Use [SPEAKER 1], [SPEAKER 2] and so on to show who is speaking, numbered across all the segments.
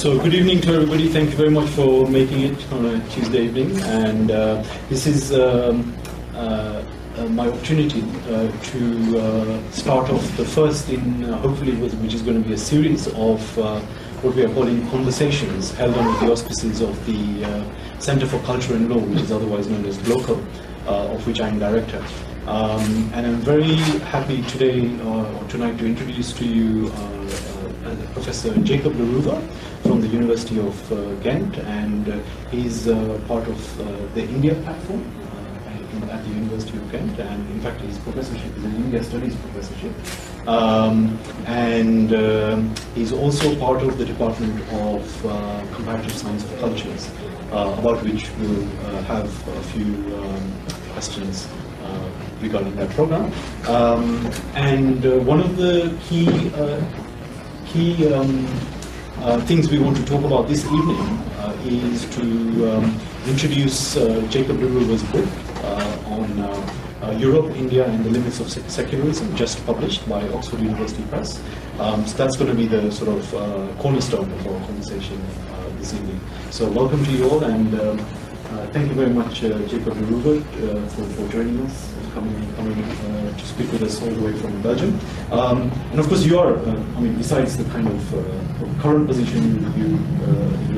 [SPEAKER 1] So good evening to everybody. Thank you very much for making it on a Tuesday evening. And this is my opportunity to start off the first in, hopefully, which is going to be a series of what we are calling conversations held under the auspices of the Center for Culture and Law, which is otherwise known as GLOCUL, of which I am director. And I'm very happy today or tonight to introduce to you Professor Jakob de Roover from the University of Ghent, and he's part of the India platform at the University of Ghent, and in fact his professorship is an India Studies professorship. And he's also part of the Department of Comparative Science of Cultures, about which we'll have a few questions regarding that program. And one of the key things we want to talk about this evening is to introduce Jakob de Roover's book on Europe, India, and the Limits of Secularism, just published by Oxford University Press. So that's going to be the sort of cornerstone of our conversation this evening. So welcome to you all, and thank you very much, Jakob de Roover, for joining us, coming to speak with us all the way from Belgium. And of course, you are, I mean, besides the kind of current position you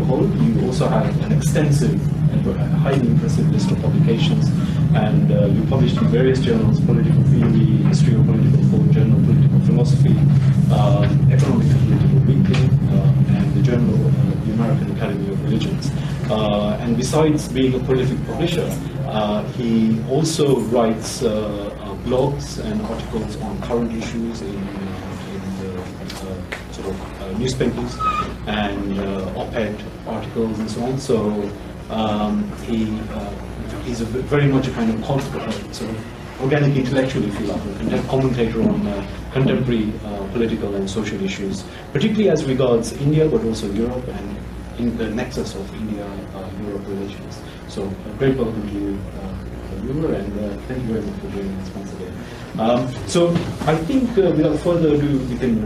[SPEAKER 1] hold, you also have an extensive and highly impressive list of publications, and you published in various journals: Political Theory, History of Political Thought, Journal of Political Philosophy, Economic and Political Weekly, and the Journal of the American Academy of Religions. And besides being a prolific publisher, he also writes blogs and articles on current issues in the sort of newspapers, and op-ed articles and so on. So he's very much a kind of sort of organic intellectual, if you like, a commentator on contemporary political and social issues, particularly as regards India, but also Europe, and in the nexus of India-Europe relations. So a great welcome to you, Roover, and thank you very much for joining us once again. So I think without further ado, we can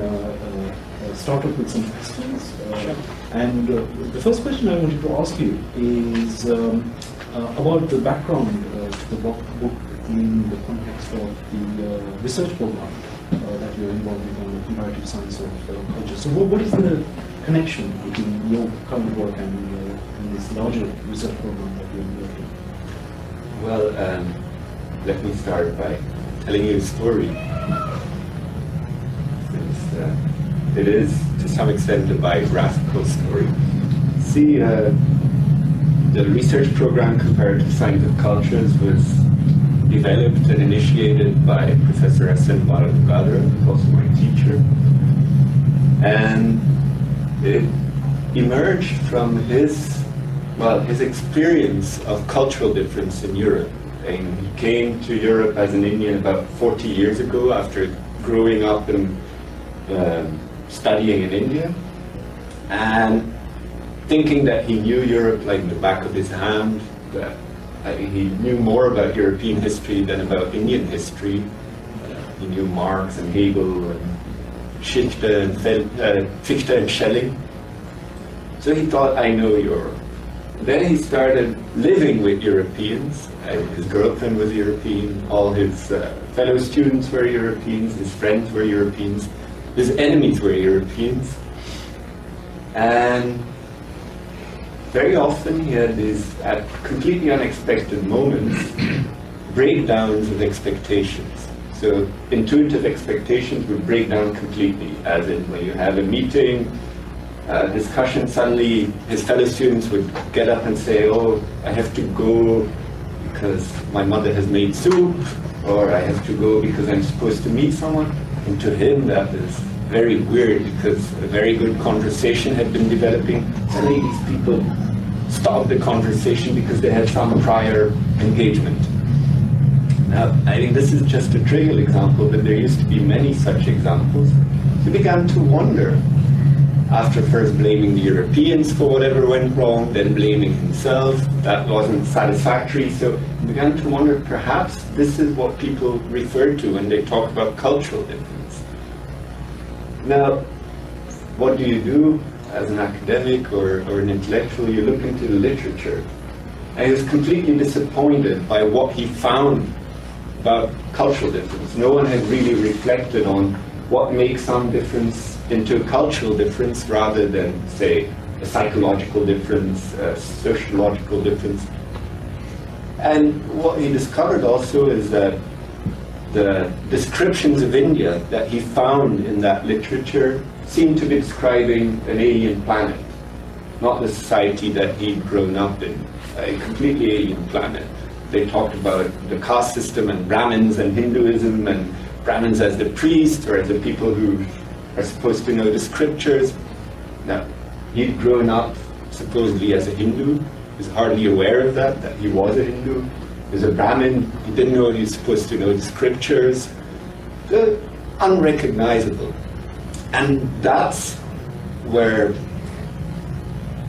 [SPEAKER 1] start off with some questions. Sure. And the first question I wanted to ask you is about the background to the book in the context of the research program that you're involved with on the Comparative Science of Cultures. So what is the connection between your current work and this larger research program that you're involved in?
[SPEAKER 2] Well, let me start by telling you a story. Since it is, to some extent, a biographical story. See, the research program Comparative Science of Cultures was developed and initiated by Professor ArtsOne, who's also my teacher. And it emerged from his experience of cultural difference in Europe. And he came to Europe as an Indian about 40 years ago after growing up and studying in India, and thinking that he knew Europe like the back of his hand, that he knew more about European history than about Indian history. He knew Marx and Hegel and Fichte and Schelling. So he thought, I know Europe. Then he started living with Europeans. His girlfriend was European, all his fellow students were Europeans, his friends were Europeans, his enemies were Europeans. And very often he had these, at completely unexpected moments, breakdowns of expectations. So intuitive expectations would break down completely, as in when you have a meeting, discussion, suddenly his fellow students would get up and say, oh, I have to go because my mother has made soup, or I have to go because I'm supposed to meet someone. And to him that is very weird, because a very good conversation had been developing. Suddenly these people stopped the conversation because they had some prior engagement. Now, I think this is just a trivial example, but there used to be many such examples. He began to wonder, after first blaming the Europeans for whatever went wrong, then blaming himself. That wasn't satisfactory, so he began to wonder, perhaps this is what people refer to when they talk about cultural difference. Now, what do? as an academic or an intellectual, you look into the literature, and he was completely disappointed by what he found about cultural difference. No one had really reflected on what makes some difference into a cultural difference rather than, say, a psychological difference, a sociological difference. And what he discovered also is that the descriptions of India that he found in that literature seemed to be describing an alien planet, not the society that he'd grown up in, a completely alien planet. They talked about the caste system and Brahmins and Hinduism, and Brahmins as the priests or as the people who are supposed to know the scriptures. Now, he'd grown up supposedly as a Hindu. He was hardly aware of that he was a Hindu. He was a Brahmin. He didn't know he was supposed to know the scriptures. They're unrecognizable. And that's where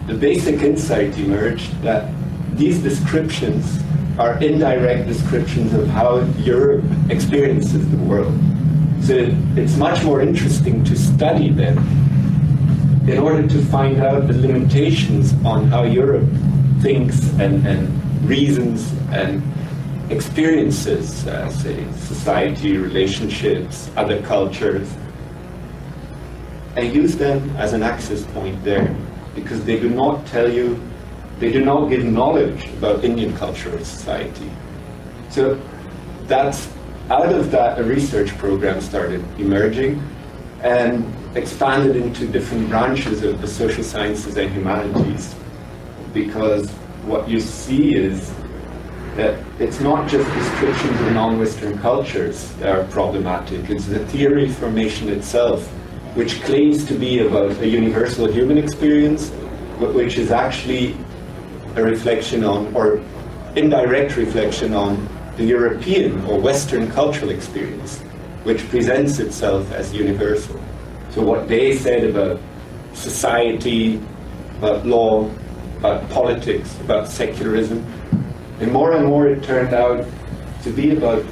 [SPEAKER 2] the basic insight emerged, that these descriptions are indirect descriptions of how Europe experiences the world. So it's much more interesting to study them in order to find out the limitations on how Europe thinks and reasons and experiences, say, society, relationships, other cultures, and use them as an access point there, because they do not tell you, they do not give knowledge about Indian culture or society. So that's, out of that, a research program started emerging and expanded into different branches of the social sciences and humanities, because what you see is that it's not just descriptions of non-Western cultures that are problematic, it's the theory formation itself, which claims to be about a universal human experience, but which is actually a reflection on, or indirect reflection on, the European or Western cultural experience, which presents itself as universal. So what they said about society, about law, about politics, about secularism, and more it turned out to be about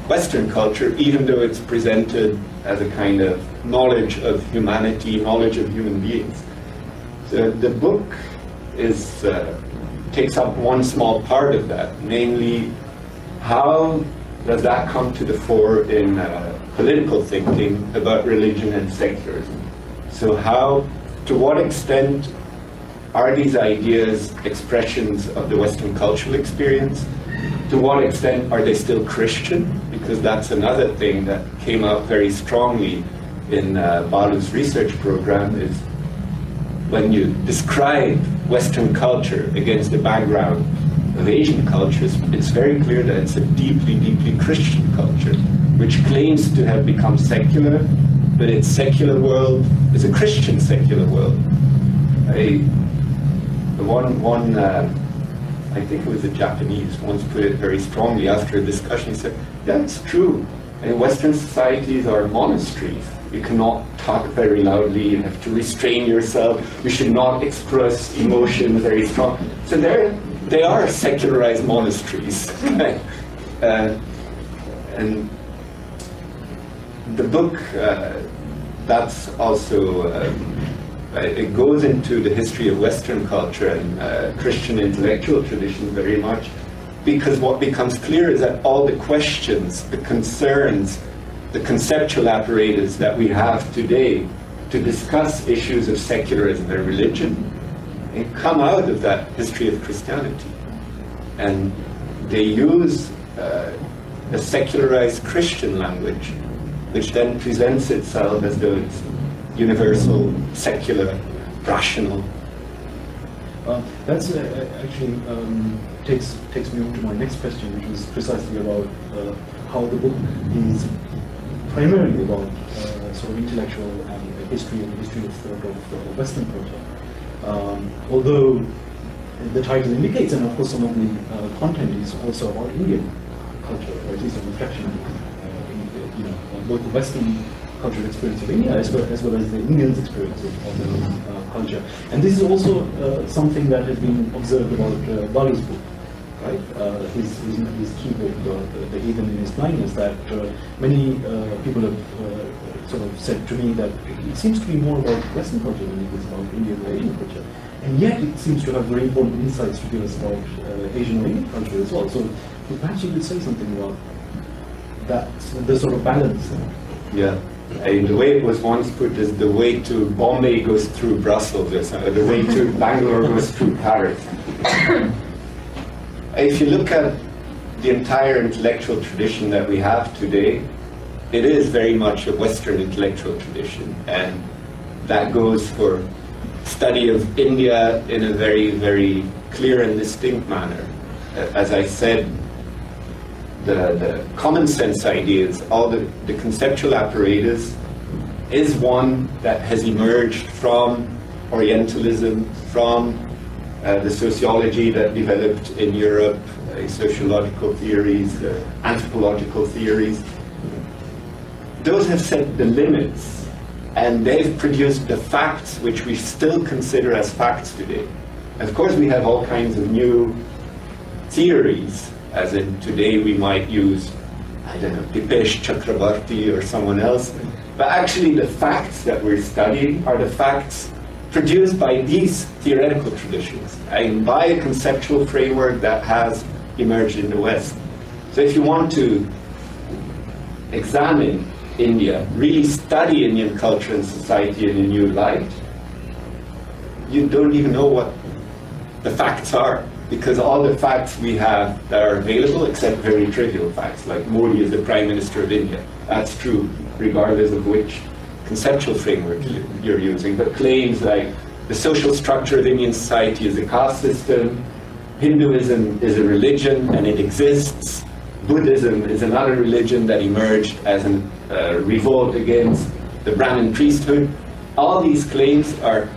[SPEAKER 2] Western culture, even though it's presented as a kind of knowledge of humanity, knowledge of human beings. So the book is, takes up one small part of that, namely, how does that come to the fore in political thinking about religion and secularism? So how, to what extent are these ideas expressions of the Western cultural experience? To what extent are they still Christian? Because that's another thing that came out very strongly in Balu's research program, is when you describe Western culture against the background of Asian cultures, it's very clear that it's a deeply, deeply Christian culture, which claims to have become secular, but its secular world is a Christian secular world. I think it was a Japanese, once put it very strongly after a discussion. He said, yeah, it's true. And Western societies are monasteries. You cannot talk very loudly, you have to restrain yourself, you should not express emotion very strong. So they are secularized monasteries. And the book, that's also, it goes into the history of Western culture and Christian intellectual tradition very much, because what becomes clear is that all the questions, the concerns, the conceptual apparatus that we have today to discuss issues of secularism and religion, and come out of that history of Christianity. And they use a secularized Christian language, which then presents itself as though it's universal, secular, rational.
[SPEAKER 1] That's actually takes me on to my next question, which was precisely about how the book is primarily about sort of intellectual and history and history of thought of Western culture. Although the title indicates, and of course some of the content is also about Indian culture, or at least a reflection of both the Western cultural experience of India as well as the Indians' experience of their culture. And this is also something that has been observed about Balu's book, right? His key book, The Heathen in His Blindness, that many people have sort of said to me that it seems to be more about Western culture than it is about Indian or Asian culture. And yet it seems to have very important insights to give us about Asian or Indian culture as well. So perhaps you could say something about that, the sort of balance.
[SPEAKER 2] Yeah. And the way it was once put is the way to Bombay goes through Brussels, or the way to Bangalore goes through Paris. If you look at the entire intellectual tradition that we have today, it is very much a Western intellectual tradition, and that goes for study of India in a very, very clear and distinct manner. As I said, the common sense ideas, all the conceptual apparatus is one that has emerged from Orientalism, from the sociology that developed in Europe, sociological theories, anthropological theories. Those have set the limits, and they've produced the facts which we still consider as facts today. Of course, we have all kinds of new theories, as in today we might use, I don't know, Dipesh Chakrabarty or someone else, but actually the facts that we're studying are the facts produced by these theoretical traditions, and by a conceptual framework that has emerged in the West. So if you want to examine India, really study Indian culture and society in a new light, you don't even know what the facts are, because all the facts we have that are available, except very trivial facts, like Modi is the Prime Minister of India. That's true, regardless of which conceptual framework you're using. But claims like the social structure of Indian society is a caste system, Hinduism is a religion and it exists, Buddhism is another religion that emerged as a revolt against the Brahmin priesthood. All these claims are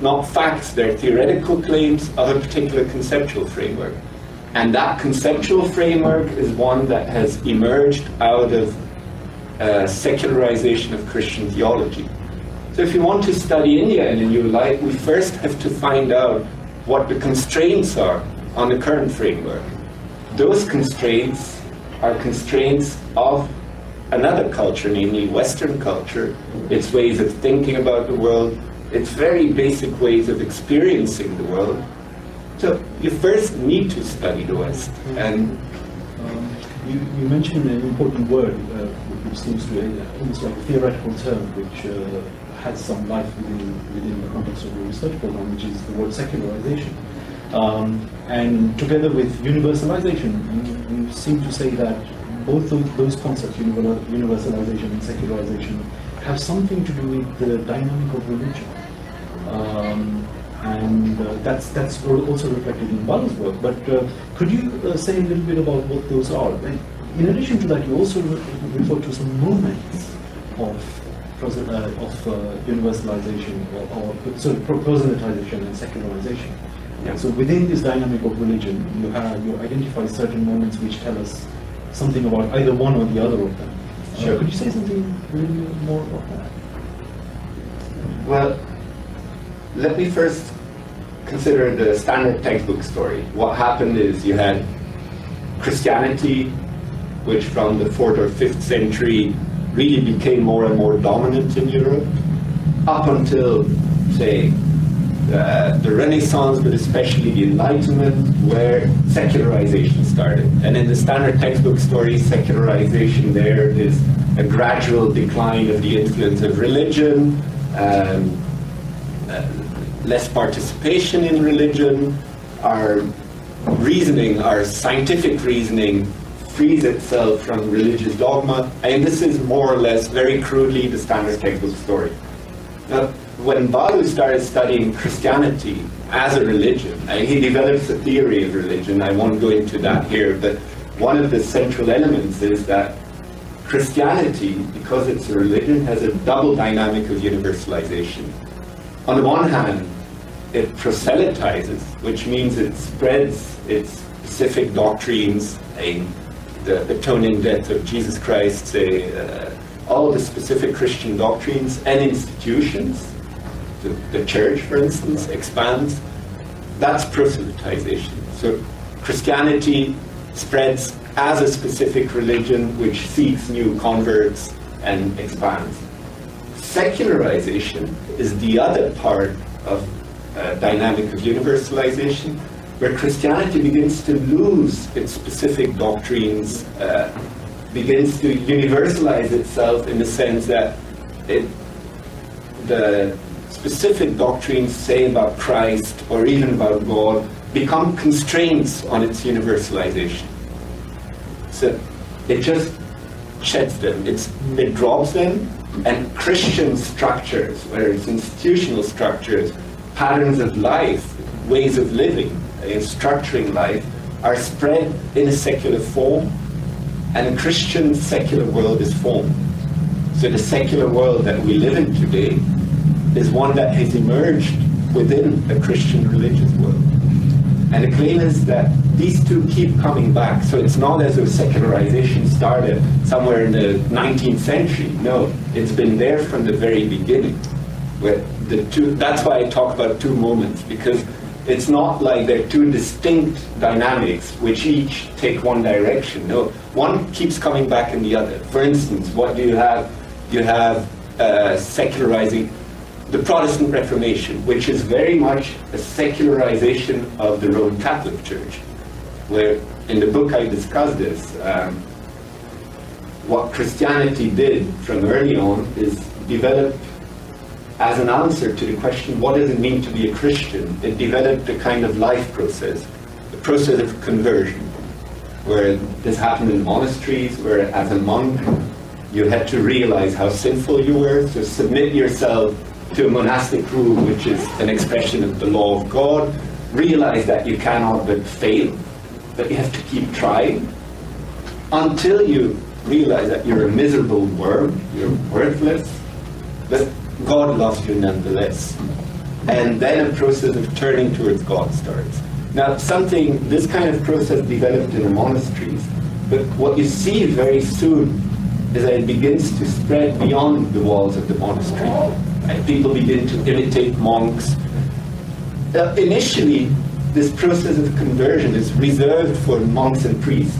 [SPEAKER 2] not facts, they're theoretical claims of a particular conceptual framework. And that conceptual framework is one that has emerged out of secularization of Christian theology. So if you want to study India in a new light, we first have to find out what the constraints are on the current framework. Those constraints are constraints of another culture, namely Western culture, its ways of thinking about the world, its very basic ways of experiencing the world. So you first need to study the West. And
[SPEAKER 1] you mentioned an important word, which seems to almost like a theoretical term, which has some life within the context of your research program, which is the word secularization. And together with universalization, you seem to say that both of those concepts, universalization and secularization, have something to do with the dynamic of religion. And that's also reflected in Balu's work. But could you say a little bit about what those are? And in addition to that, you also refer to some movements of universalization, or proselytization and secularization.
[SPEAKER 2] Yeah.
[SPEAKER 1] So within this dynamic of religion, you identify certain moments which tell us something about either one or the other of them.
[SPEAKER 2] Sure.
[SPEAKER 1] Could you say something really more about that?
[SPEAKER 2] well, let me first consider the standard textbook story. What happened is you had Christianity, which from the 4th or 5th century really became more and more dominant in Europe, up until, say, the Renaissance, but especially the Enlightenment, where secularization started. And in the standard textbook story, secularization there is a gradual decline of the influence of religion, less participation in religion, our reasoning, our scientific reasoning frees itself from religious dogma, and this is more or less, very crudely, the standard textbook story. Now, when Balu started studying Christianity as a religion, he develops a theory of religion. I won't go into that here, but one of the central elements is that Christianity, because it's a religion, has a double dynamic of universalization. On the one hand, it proselytizes, which means it spreads its specific doctrines, the atoning death of Jesus Christ, all the specific Christian doctrines and institutions. The church, for instance, expands. That's proselytization. So Christianity spreads as a specific religion which seeks new converts and expands. Secularization is the other part of dynamic of universalization, where Christianity begins to lose its specific doctrines, begins to universalize itself in the sense that the specific doctrines, say about Christ or even about God, become constraints on its universalization. So it just sheds them, it drops them, and Christian structures, whether it's institutional structures, patterns of life, ways of living, structuring life, are spread in a secular form, and a Christian secular world is formed. So the secular world that we live in today is one that has emerged within a Christian religious world. And the claim is that these two keep coming back. So it's not as though secularization started somewhere in the 19th century. No, it's been there from the very beginning. Where that's why I talk about two moments, because it's not like they're two distinct dynamics which each take one direction. No, one keeps coming back in the other. For instance, what do you have? You have secularizing the Protestant Reformation, which is very much a secularization of the Roman Catholic Church, where in the book I discuss this. What Christianity did from early on is develop, as an answer to the question, what does it mean to be a Christian? It developed a kind of life process, a process of conversion, where this happened in monasteries, where as a monk you had to realize how sinful you were, so submit yourself to a monastic rule, which is an expression of the law of God, realize that you cannot but fail, that you have to keep trying, until you realize that you're a miserable worm, you're worthless, but God loves you nonetheless. And then a process of turning towards God starts. Now, this kind of process developed in the monasteries, but what you see very soon is that it begins to spread beyond the walls of the monastery. And people begin to imitate monks. Initially, this process of conversion is reserved for monks and priests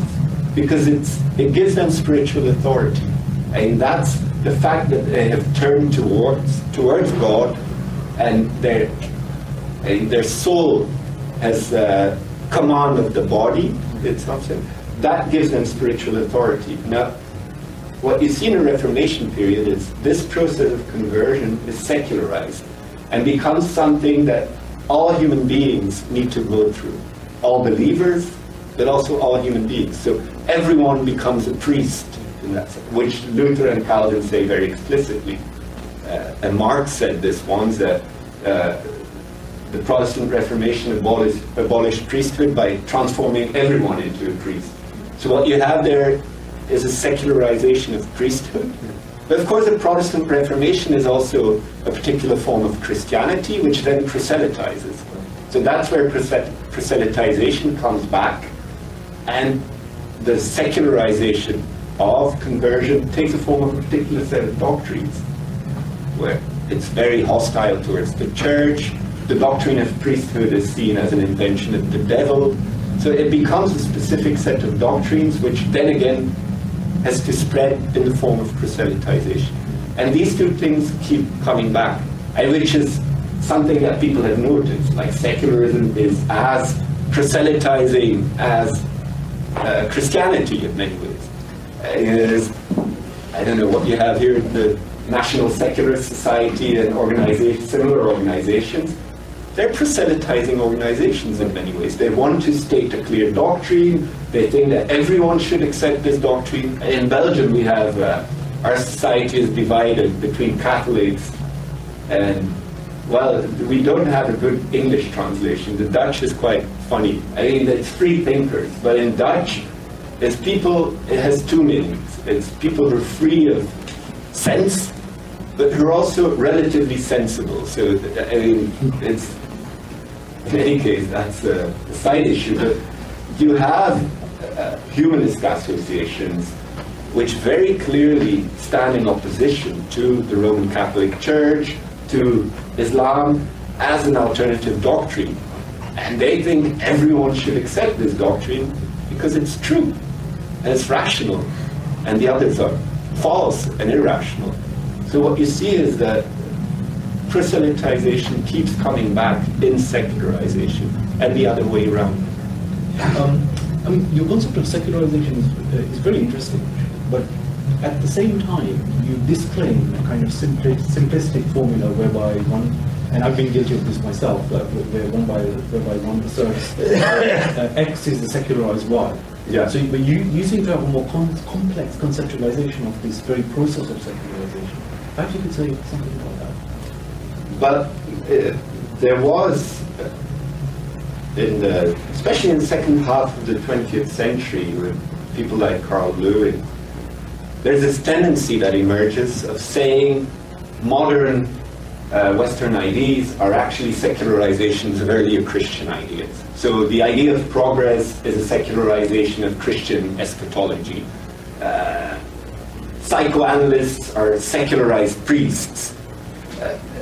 [SPEAKER 2] because it gives them spiritual authority. And that's the fact that they have turned towards God, and their soul has command of the body. That gives them spiritual authority. Now, what you see in the Reformation period is this process of conversion is secularized and becomes something that all human beings need to go through. All believers, but also all human beings. So everyone becomes a priest in that sense, which Luther and Calvin say very explicitly. And Marx said this once, that the Protestant Reformation abolished priesthood by transforming everyone into a priest. So what you have there is a secularization of priesthood. But of course the Protestant Reformation is also a particular form of Christianity, which then proselytizes. So that's where proselytization comes back, and the secularization of conversion takes the form of a particular set of doctrines, where it's very hostile towards the church. The doctrine of priesthood is seen as an invention of the devil. So it becomes a specific set of doctrines, which then again has to spread in the form of proselytization. And these two things keep coming back, which is something that people have noticed. Like secularism is as proselytizing as Christianity in many ways. I don't know what you have here, the National Secular Society and similar organizations. They're proselytizing organizations in many ways. They want to state a clear doctrine. They think that everyone should accept this doctrine. In Belgium, we have, our society is divided between Catholics and, well, we don't have a good English translation. The Dutch is quite funny. I mean, it's free thinkers, but in Dutch, it has two meanings. It's people who are free of sense, but who are also relatively sensible. So, I mean, it's, in any case, that's a side issue. But you have humanist associations which very clearly stand in opposition to the Roman Catholic Church, to Islam, as an alternative doctrine. And they think everyone should accept this doctrine because it's true and it's rational, and the others are false and irrational. So what you see is that crystallization keeps coming back in secularization, and the other way around.
[SPEAKER 1] I mean, your concept of secularization is very interesting, but at the same time, you disclaim a kind of simplistic formula whereby one, and I've been guilty of this myself, whereby one asserts X is the secularized Y.
[SPEAKER 2] Yeah.
[SPEAKER 1] So, but you seem to have a more complex conceptualization of this very process of secularization. Perhaps you could say something about that.
[SPEAKER 2] But there was, especially in the second half of the 20th century, with people like Carl Lewin, there's this tendency that emerges of saying modern Western ideas are actually secularizations of earlier Christian ideas. So the idea of progress is a secularization of Christian eschatology. Psychoanalysts are secularized priests.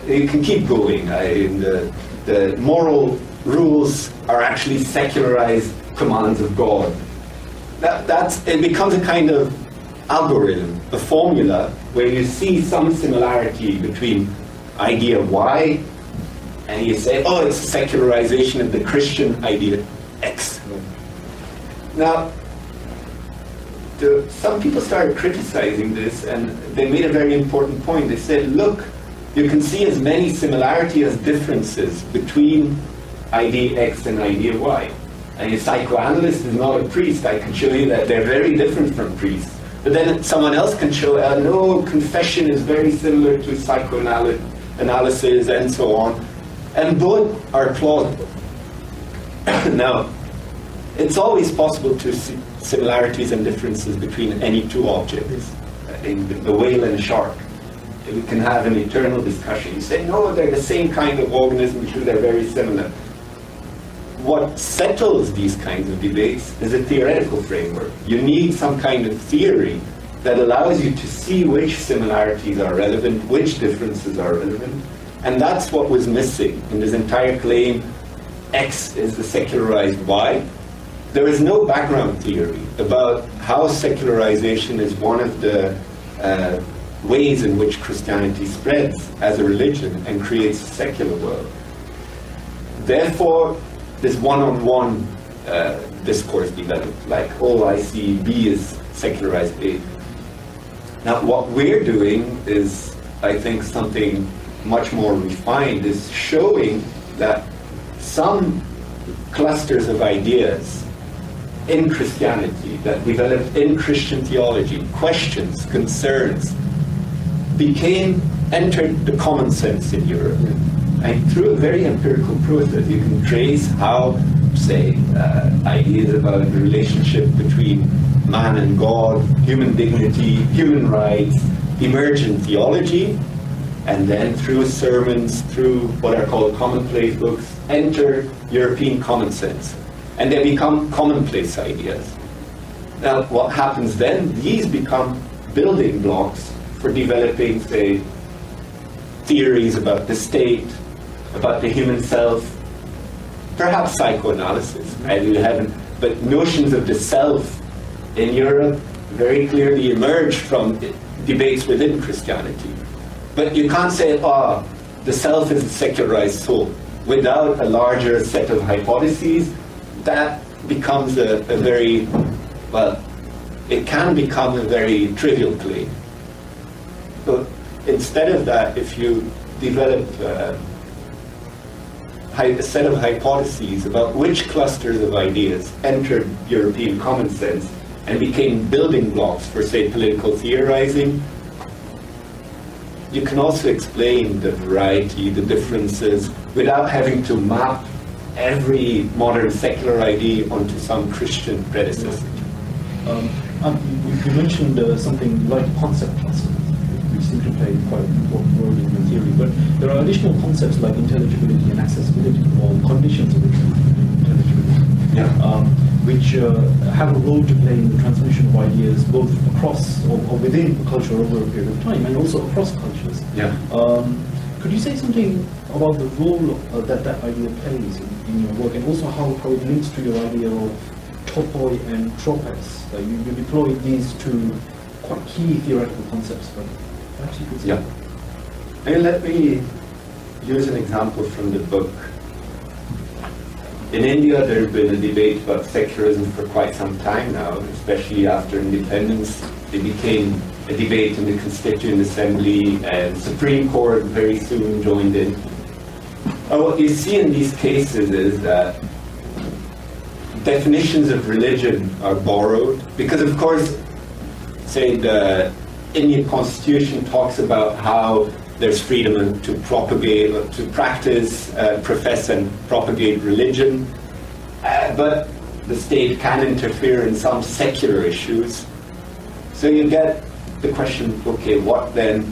[SPEAKER 2] You can keep going. The moral rules are actually secularized commands of God. It becomes a kind of algorithm, a formula, where you see some similarity between idea Y, and you say, oh, it's a secularization of the Christian idea X. Now, some people started criticizing this, and they made a very important point. They said, look, you can see as many similarities as differences between idea X and idea Y. And a psychoanalyst is not a priest. I can show you that they're very different from priests. But then someone else can show, no, confession is very similar to psychoanalysis and so on. And both are plausible. Now, it's always possible to see similarities and differences between any two objects, the whale and a shark. We can have an eternal discussion. You say, no, they're the same kind of organism, they're very similar. What settles these kinds of debates is a theoretical framework. You need some kind of theory that allows you to see which similarities are relevant, which differences are relevant. And that's what was missing in this entire claim, X is the secularized Y. There is no background theory about how secularization is one of the ways in which Christianity spreads as a religion and creates a secular world. Therefore, this one-on-one discourse developed, like, oh, I see B is secularized A. Now, what we're doing is, I think, something much more refined, is showing that some clusters of ideas in Christianity that developed in Christian theology, questions, concerns, entered the common sense in Europe. And through a very empirical process, you can trace how, say, ideas about the relationship between man and God, human dignity, human rights, emerge in theology, and then through sermons, through what are called commonplace books, enter European common sense. And they become commonplace ideas. Now, what happens then? These become building blocks for developing, say, theories about the state, about the human self, perhaps psychoanalysis, but notions of the self in Europe very clearly emerged from debates within Christianity. But you can't say, the self is a secularized soul. Without a larger set of hypotheses, that becomes a very, it can become a very trivial claim. But instead of that, if you develop a set of hypotheses about which clusters of ideas entered European common sense and became building blocks for, say, political theorizing, you can also explain the variety, the differences, without having to map every modern secular idea onto some Christian predecessor.
[SPEAKER 1] You mentioned something like concept clusters, which seem to play quite an important role in your theory, but there are additional concepts like intelligibility and accessibility, or conditions of intelligibility, which have a role to play in the transmission of ideas both across or within a culture over a period of time, and also across cultures. Could you say something about the role that idea plays in your work, and also how it links to your idea of topoi and tropes? You deploy these two quite key theoretical concepts, but perhaps you could say.
[SPEAKER 2] Yeah. And let me use an example from the book. In India, there's been a debate about secularism for quite some time now, especially after independence. It became a debate in the Constituent Assembly, and Supreme Court very soon joined in. What you see in these cases is that definitions of religion are borrowed, because of course, say the Indian Constitution talks about how there's freedom to propagate, to practice, profess and propagate religion, but the state can interfere in some secular issues. So you get the question, okay, what then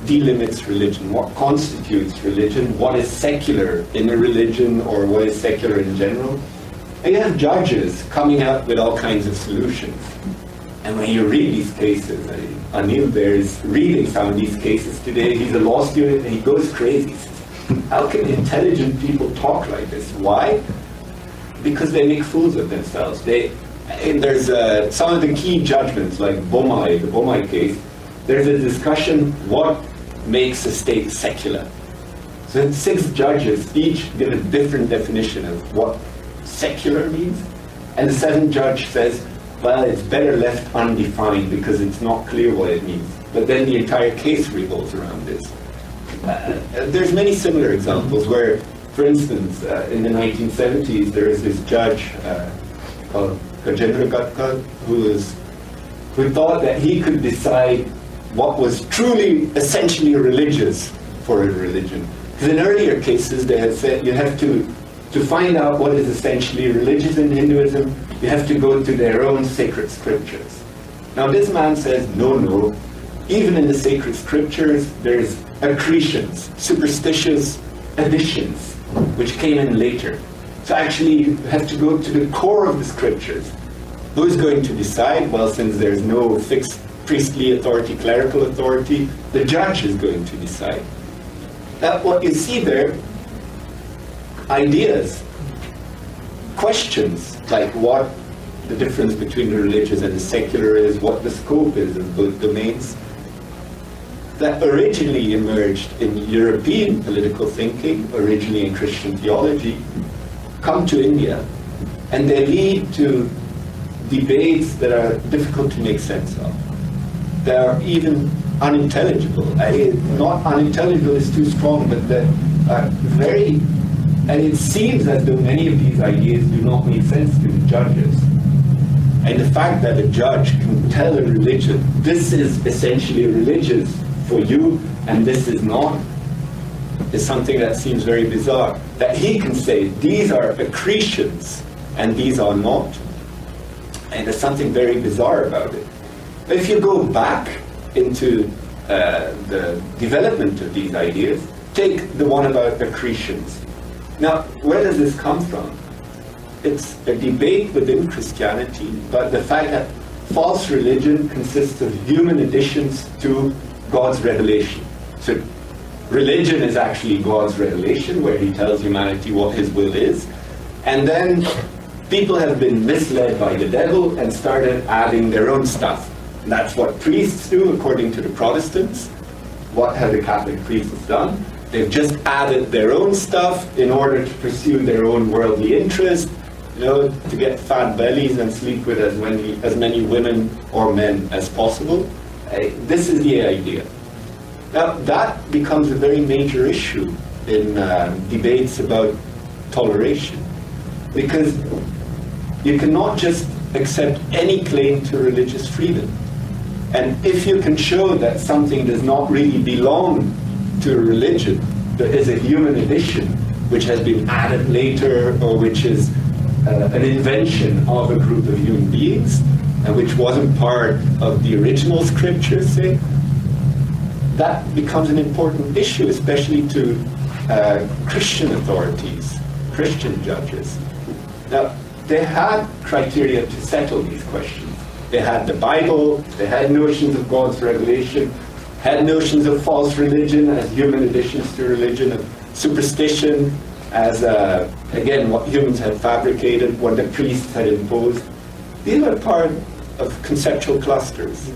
[SPEAKER 2] delimits religion? What constitutes religion? What is secular in a religion, or what is secular in general? And you have judges coming up with all kinds of solutions. And when you read these cases, Anil there is reading some of these cases today. He's a law student and he goes crazy. How can intelligent people talk like this? Why? Because they make fools of themselves. There's some of the key judgments, like the Bomai case, there's a discussion, what makes a state secular? So 6 judges each give a different definition of what secular means, and the 7th judge says, well, it's better left undefined because it's not clear what it means. But then the entire case revolves around this. There's many similar examples where, for instance, in the 1970s, there is this judge called Gajendra Gatkar who thought that he could decide what was truly essentially religious for a religion. Because in earlier cases, they had said you have to find out what is essentially religious in Hinduism, you have to go to their own sacred scriptures. Now this man says, no, even in the sacred scriptures, there's accretions, superstitious additions, which came in later. So actually you have to go to the core of the scriptures. Who's going to decide? Well, since there's no fixed priestly authority, clerical authority, the judge is going to decide. Now what you see there, ideas, questions, like what the difference between the religious and the secular is, what the scope is of both domains, that originally emerged in European political thinking, originally in Christian theology, come to India, and they lead to debates that are difficult to make sense of. They are even unintelligible. Not unintelligible is too strong, but they're very. And it seems as though many of these ideas do not make sense to the judges. And the fact that a judge can tell a religion, this is essentially religious for you, and this is not, is something that seems very bizarre. That he can say, these are accretions, and these are not. And there's something very bizarre about it. But if you go back into the development of these ideas, take the one about accretions. Now, where does this come from? It's a debate within Christianity, but the fact that false religion consists of human additions to God's revelation. So religion is actually God's revelation, where he tells humanity what his will is. And then people have been misled by the devil and started adding their own stuff. And that's what priests do, according to the Protestants. What have the Catholic priests done? They've just added their own stuff in order to pursue their own worldly interest, to get fat bellies and sleep with as many women or men as possible. This is the idea. Now, that becomes a very major issue in debates about toleration, because you cannot just accept any claim to religious freedom. And if you can show that something does not really belong to a religion, there is a human addition which has been added later, or which is an invention of a group of human beings, and which wasn't part of the original scriptures, say, that becomes an important issue, especially to Christian authorities, Christian judges. Now, they had criteria to settle these questions. They had the Bible, they had notions of God's revelation, had notions of false religion as human additions to religion, of superstition as, again, what humans had fabricated, what the priests had imposed. These are part of conceptual clusters.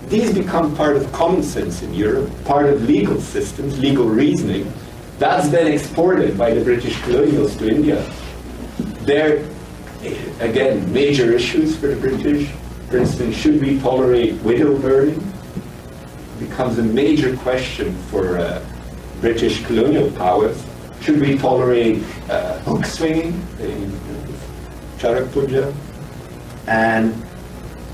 [SPEAKER 2] these become part of common sense in Europe, part of legal systems, legal reasoning. That's then exported by the British colonials to India. They're, again, major issues for the British. For instance, should we tolerate widow burning? It becomes a major question for British colonial powers. Should we tolerate hook swinging, charak puja? And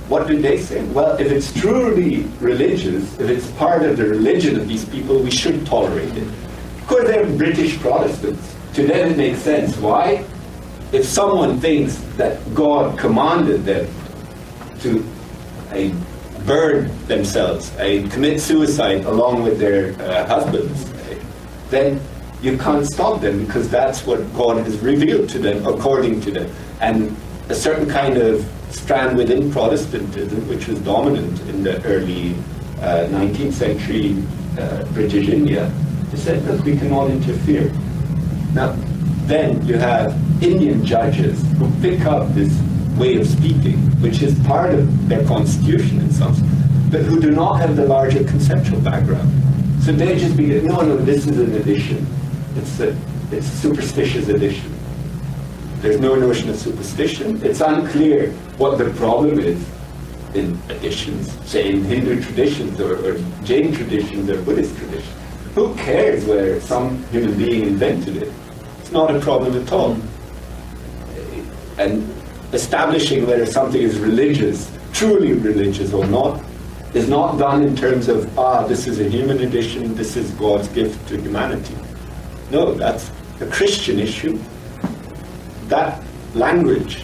[SPEAKER 2] what did they say? Well, if it's truly religious, if it's part of the religion of these people, we should tolerate it. Of course, they're British Protestants. To them it makes sense. Why? If someone thinks that God commanded them to burn themselves, commit suicide along with their husbands, then you can't stop them, because that's what God has revealed to them, according to them. And a certain kind of strand within Protestantism, which was dominant in the early 19th century British India, said, look, we cannot interfere. Now, then you have Indian judges who pick up this way of speaking, which is part of their constitution in some sense, but who do not have the larger conceptual background. So they just begin, no, this is an addition. It's a superstitious addition. There's no notion of superstition. It's unclear what the problem is in additions, say in Hindu traditions or Jain traditions or Buddhist traditions. Who cares whether some human being invented it? It's not a problem at all. And establishing whether something is religious, truly religious or not, is not done in terms of, this is a human addition, this is God's gift to humanity. No, that's a Christian issue. That language,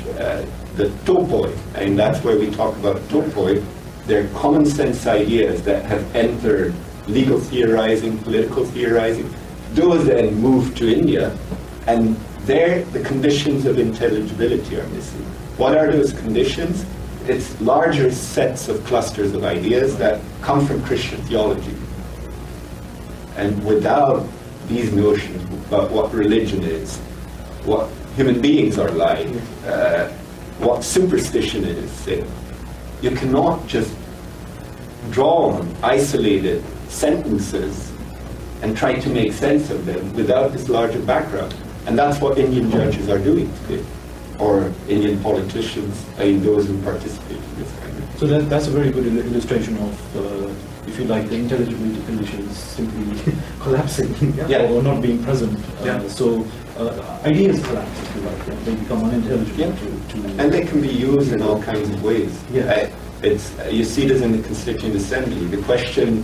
[SPEAKER 2] the topoi, and that's where we talk about topoi, they're common sense ideas that have entered legal theorizing, political theorizing. Those then move to India, and there the conditions of intelligibility are missing. What are those conditions? It's larger sets of clusters of ideas that come from Christian theology. And without these notions about what religion is, what human beings are like, what superstition is, say, you cannot just draw on isolated sentences and try to make sense of them without this larger background. And that's what Indian judges are doing today, or Indian politicians, those who participate in this kind of.
[SPEAKER 1] So that's a very good illustration of, if you like, the intelligibility conditions simply collapsing, or not being present. So ideas collapse, if you like. They become unintelligible to.
[SPEAKER 2] And they can be used in all kinds of ways. You see this in the Constituent Assembly. The question,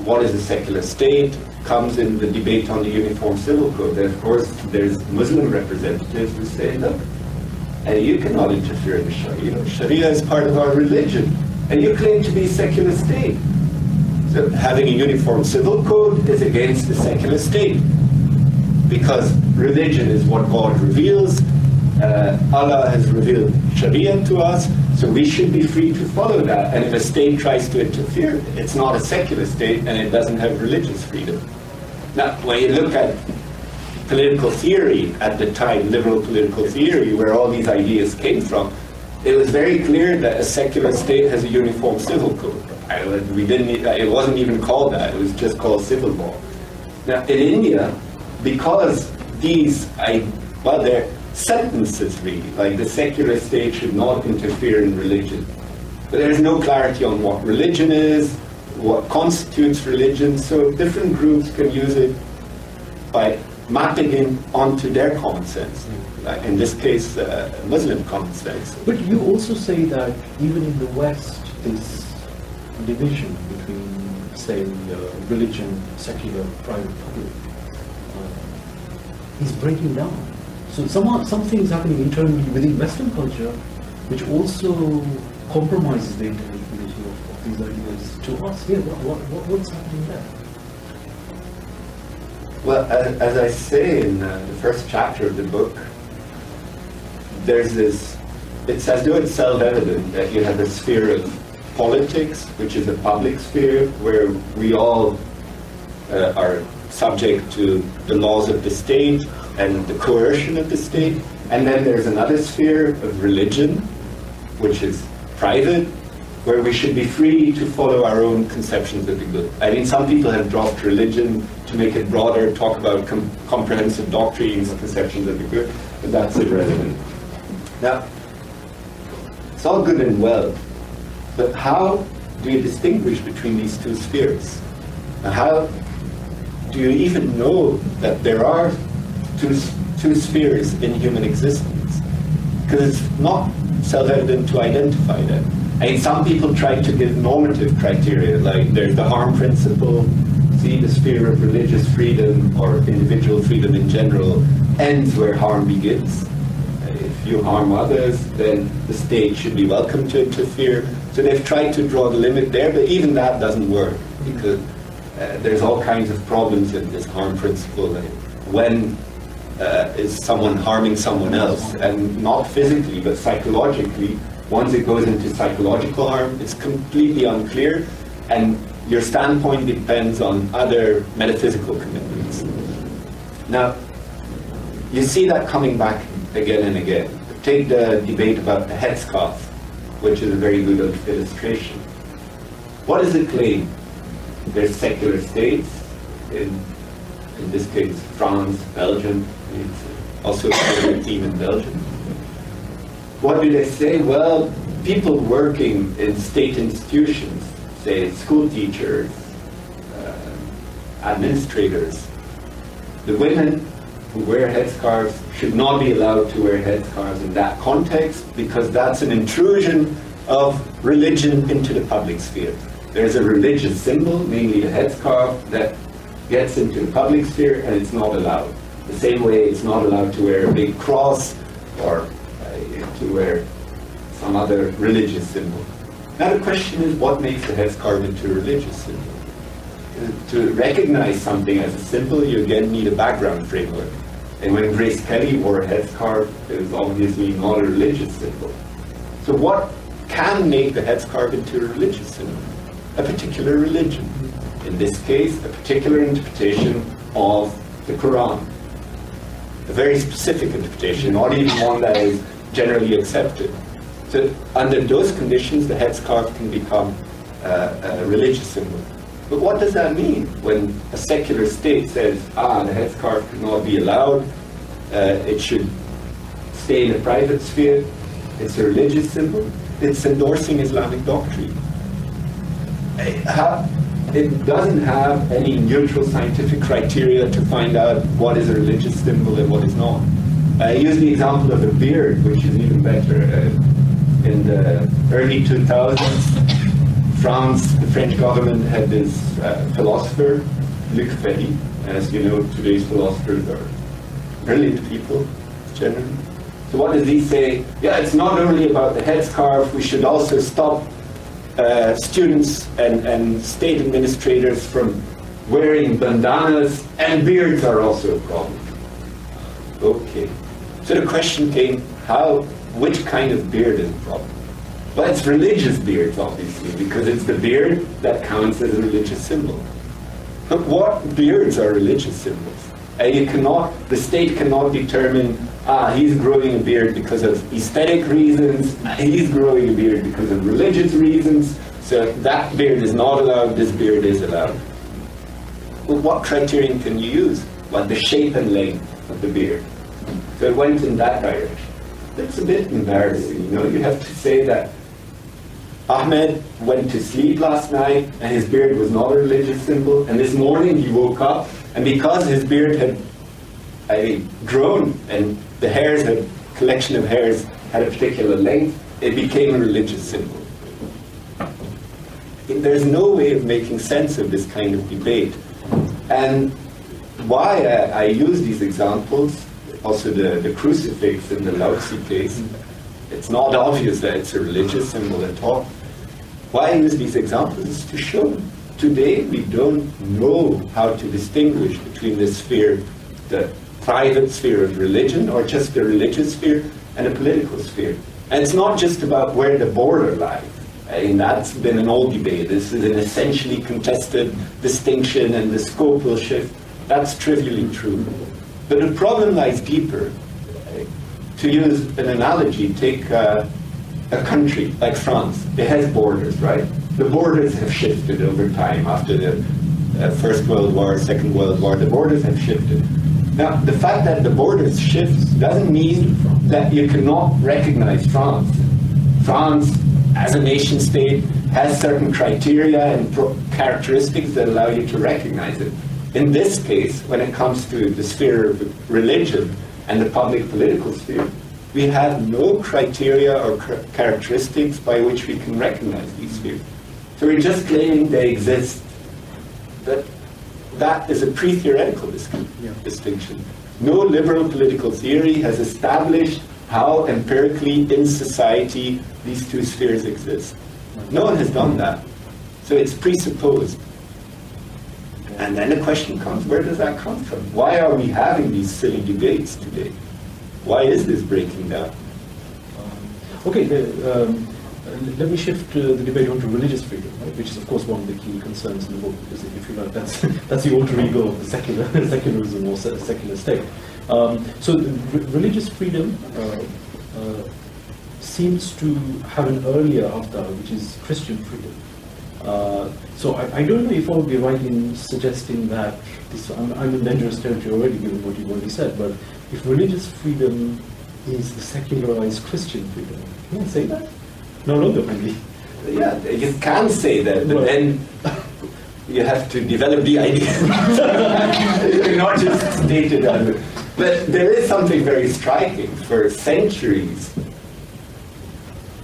[SPEAKER 2] what is a secular state, comes in the debate on the Uniform Civil Code. And of course, there's Muslim representatives who say, look, you cannot interfere in Sharia. Sharia is part of our religion, and you claim to be a secular state. So having a Uniform Civil Code is against the secular state, because religion is what God reveals. Allah has revealed Sharia to us, so we should be free to follow that. And if a state tries to interfere, it's not a secular state and it doesn't have religious freedom. Now, when you look at political theory at the time, liberal political theory, where all these ideas came from, it was very clear that a secular state has a uniform civil code. It wasn't even called that, it was just called civil law. Now, in India, because these, they're sentences really, like the secular state should not interfere in religion. But there's no clarity on what religion is, what constitutes religion, so different groups can use it by mapping it onto their common sense. Like in this case, Muslim common sense.
[SPEAKER 1] But you also say that even in the West, this division between, say, religion, secular, private, public, is breaking down. So some things happening internally within Western culture, which also compromises the intelligibility of these ideas to us here. What's happening there?
[SPEAKER 2] Well, as I say in the first chapter of the book, there's this, it's as though it's self-evident that you have a sphere of politics, which is a public sphere, where we all are subject to the laws of the state and the coercion of the state. And then there's another sphere of religion, which is private, where we should be free to follow our own conceptions of the good. I mean, some people have dropped religion to make it broader, talk about comprehensive doctrines, conceptions of the good, but that's irrelevant. Now, it's all good and well, but how do you distinguish between these two spheres? Now, how do you even know that there are two spheres in human existence? Because it's not self-evident to identify them. I mean, some people try to give normative criteria, like there's the harm principle, see the sphere of religious freedom or individual freedom in general ends where harm begins. If you harm others, then the state should be welcome to interfere. So they've tried to draw the limit there, but even that doesn't work, because there's all kinds of problems in this harm principle. Like when is someone harming someone else, and not physically, but psychologically? Once it goes into psychological harm, it's completely unclear, and your standpoint depends on other metaphysical commitments. Now, you see that coming back again and again. Take the debate about the headscarf, which is a very good illustration. What does it claim? There's secular states, in this case France, Belgium, it's also a secular team in Belgium. What do they say? Well, people working in state institutions, say school teachers, administrators, the women who wear headscarves should not be allowed to wear headscarves in that context, because that's an intrusion of religion into the public sphere. There's a religious symbol, namely the headscarf, that gets into the public sphere, and it's not allowed. The same way it's not allowed to wear a big cross or to wear some other religious symbol. Now the question is, what makes the headscarf into a religious symbol? To recognize something as a symbol, you again need a background framework. And when Grace Kelly wore a headscarf, it was obviously not a religious symbol. So what can make the headscarf into a religious symbol? A particular religion. In this case, a particular interpretation of the Quran. A very specific interpretation, not even one that is generally accepted. So under those conditions, the headscarf can become a religious symbol. But what does that mean when a secular state says, the headscarf cannot be allowed, it should stay in the private sphere, it's a religious symbol, it's endorsing Islamic doctrine. It doesn't have any neutral scientific criteria to find out what is a religious symbol and what is not. I use the example of a beard, which is even better. In the early 2000s, France, the French government had this philosopher, Luc Ferry. As you know, today's philosophers are brilliant people, generally. So what does he say? Yeah, it's not only about the headscarf, we should also stop students and state administrators from wearing bandanas, and beards are also a problem. Okay. So the question came, which kind of beard is the problem? Well, it's religious beards, obviously, because it's the beard that counts as a religious symbol. But what beards are religious symbols? The state cannot determine, he's growing a beard because of aesthetic reasons, he's growing a beard because of religious reasons, so that beard is not allowed, this beard is allowed. Well, what criterion can you use? Well, the shape and length of the beard. So it went in that direction. That's a bit embarrassing, you know. You have to say that Ahmed went to sleep last night and his beard was not a religious symbol, and this morning he woke up, and because his beard had grown and the collection of hairs had a particular length, it became a religious symbol. There's no way of making sense of this kind of debate. And why I use these examples, also the crucifix in the Lao Tzu case, it's not obvious that it's a religious symbol at all. Why I use these examples is to show today we don't know how to distinguish between this sphere, the private sphere of religion, or just the religious sphere, and a political sphere. And it's not just about where the border lies. And that's been an old debate. This is an essentially contested distinction, and the scope will shift. That's trivially true. But the problem lies deeper. To use an analogy, take a country like France, it has borders, right? The borders have shifted over time after the First World War, Second World War. The borders have shifted. Now, the fact that the borders shift doesn't mean that you cannot recognize France. France, as a nation state, has certain criteria and characteristics that allow you to recognize it. In this case, when it comes to the sphere of religion and the public political sphere, we have no criteria or characteristics by which we can recognize these spheres. So we're just claiming they exist. That is a pre-theoretical distinction. No liberal political theory has established how empirically in society these two spheres exist. No one has done that. So it's presupposed. And then the question comes, where does that come from? Why are we having these silly debates today? Why is this breaking down?
[SPEAKER 1] Let me shift the debate onto religious freedom, right, which is of course one of the key concerns in the book, because if you like, that's the alter ego of the secularism or secular state. So religious freedom seems to have an earlier avatar, which is Christian freedom. So I don't know if I would be right in suggesting that I'm in dangerous territory already, given what you've already said, but if religious freedom is the secularized Christian freedom, can I say that? No longer, maybe.
[SPEAKER 2] Yeah, you can say that, but then you have to develop the idea. Not just state it as it. But there is something very striking. For centuries,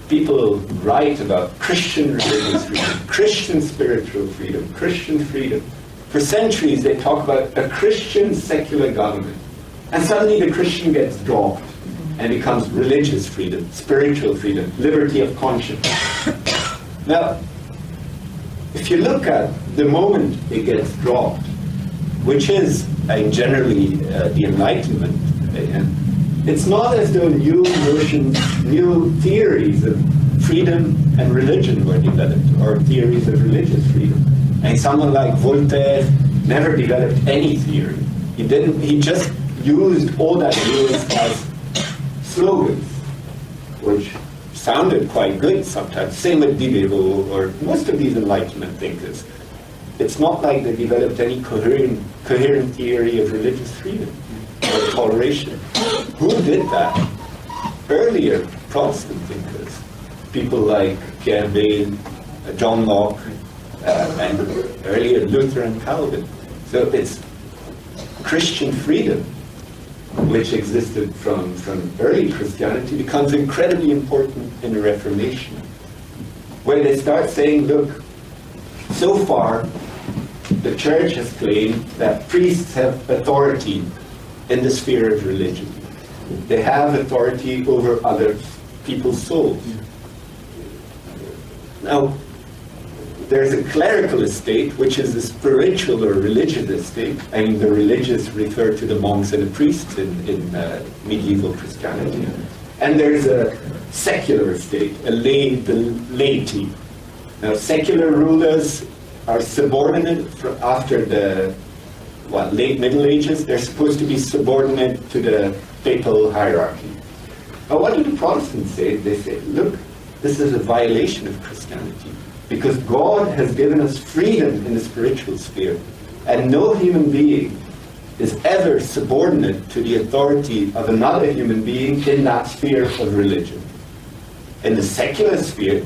[SPEAKER 2] people write about Christian religious freedom, Christian spiritual freedom, Christian freedom. For centuries, they talk about a Christian secular government. And suddenly the Christian gets dropped and becomes religious freedom, spiritual freedom, liberty of conscience. Now, if you look at the moment it gets dropped, which is generally the Enlightenment, it's not as though new notions, new theories of freedom and religion were developed, or theories of religious freedom. And someone like Voltaire never developed any theory. He just used all that as slogans, which sounded quite good sometimes. Same with Diderot or most of these Enlightenment thinkers. It's not like they developed any coherent theory of religious freedom or toleration. Who did that? Earlier Protestant thinkers, people like Pierre Bayle, John Locke, and earlier Luther and Calvin. So it's Christian freedom, which existed from early Christianity, becomes incredibly important in the Reformation, where they start saying, look, so far the Church has claimed that priests have authority in the sphere of religion. They have authority over other people's souls. Now, there's a clerical estate, which is a spiritual or religious estate. I mean, the religious refer to the monks and the priests in medieval Christianity. And there's a secular estate, the laity. Now, secular rulers are subordinate after the late Middle Ages. They're supposed to be subordinate to the papal hierarchy. Now, what do the Protestants say? They say, look, this is a violation of Christianity, because God has given us freedom in the spiritual sphere, and no human being is ever subordinate to the authority of another human being in that sphere of religion. In the secular sphere,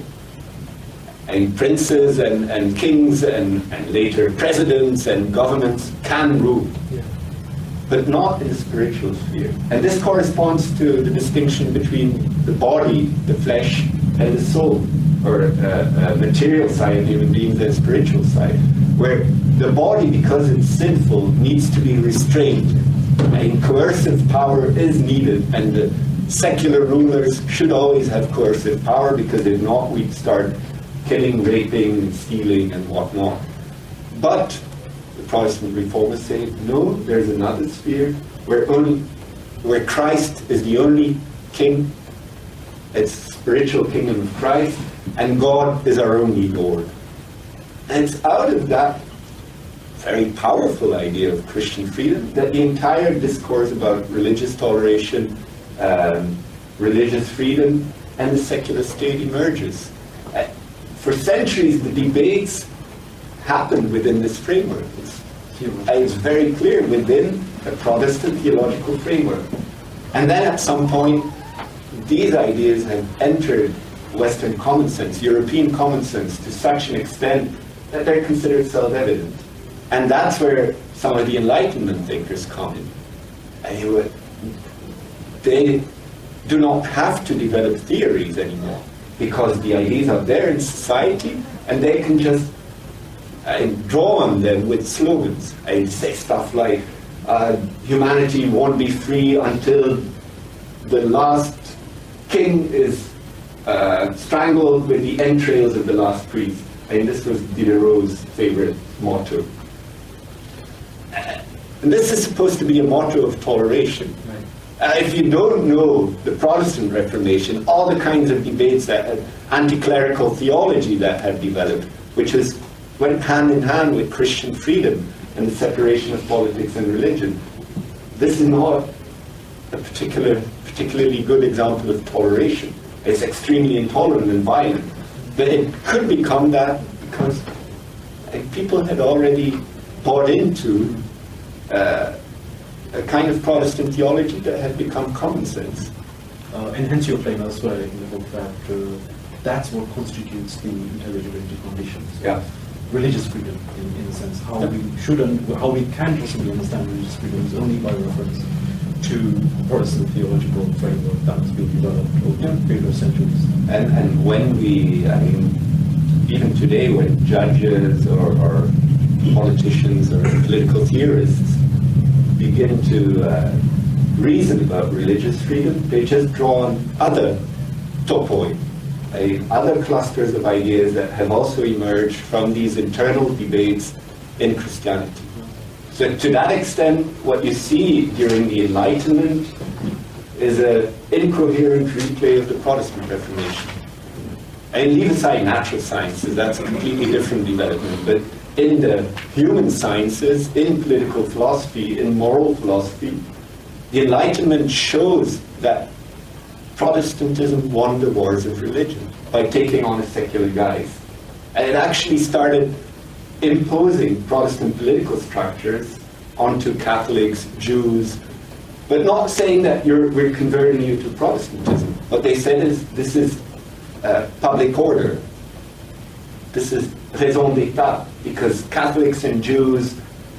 [SPEAKER 2] and princes and kings and later presidents and governments can rule, but not in the spiritual sphere. And this corresponds to the distinction between the body, the flesh, and the soul, or material side of human beings and spiritual side, where the body, because it's sinful, needs to be restrained. And coercive power is needed, and the secular rulers should always have coercive power, because if not, we'd start killing, raping, stealing, and whatnot. But the Protestant reformers say, no, there's another sphere where Christ is the only king. It's spiritual kingdom of Christ, and God is our only Lord. And it's out of that very powerful idea of Christian freedom that the entire discourse about religious toleration, religious freedom, and the secular state emerges. For centuries, the debates happened within this framework. It's very clear within a Protestant theological framework. And then at some point, these ideas have entered Western common sense, European common sense, to such an extent that they're considered self-evident. And that's where some of the Enlightenment thinkers come in. They do not have to develop theories anymore, because the ideas are there in society, and they can just draw on them with slogans. I say stuff like, humanity won't be free until the last king is strangled with the entrails of the last priest. And this was Diderot's favorite motto. And this is supposed to be a motto of toleration. If you don't know the Protestant Reformation, all the kinds of debates that anti-clerical theology that had developed, which went hand in hand with Christian freedom and the separation of politics and religion. This is not a particularly good example of toleration. It's extremely intolerant and violent. But it could become that because people had already bought into a kind of Protestant theology that had become common sense.
[SPEAKER 1] And hence your claim elsewhere in the book that that's what constitutes the intelligibility conditions.
[SPEAKER 2] Yeah.
[SPEAKER 1] Religious freedom, in a sense. How we can possibly understand religious freedom is only by reference to Protestant theological framework that has been developed over a period of centuries.
[SPEAKER 2] And when even today, when judges or politicians or political theorists begin to reason about religious freedom, they just draw on other topoi, other clusters of ideas that have also emerged from these internal debates in Christianity. So to that extent, what you see during the Enlightenment is an incoherent replay of the Protestant Reformation. And leave aside natural sciences, that's a completely different development, but in the human sciences, in political philosophy, in moral philosophy, the Enlightenment shows that Protestantism won the wars of religion by taking on a secular guise. And it actually started imposing Protestant political structures onto Catholics, Jews, but not saying that we're converting you to Protestantism. What they said is, this is public order. This is raison d'etat, because Catholics and Jews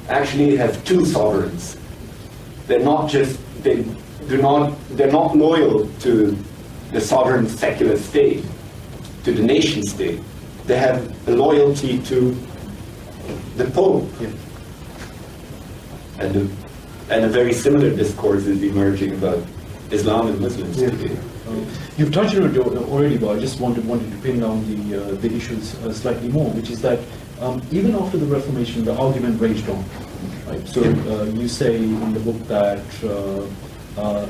[SPEAKER 2] actually have two sovereigns. They're not loyal to the sovereign secular state, to the nation state. They have a loyalty to the Pope.
[SPEAKER 1] Yeah.
[SPEAKER 2] And a very similar discourse is emerging about Islam and Muslims today.
[SPEAKER 1] You've touched on it already, but I just wanted to pin down the issues slightly more, which is that even after the Reformation, the argument raged on. Right? So you say in the book that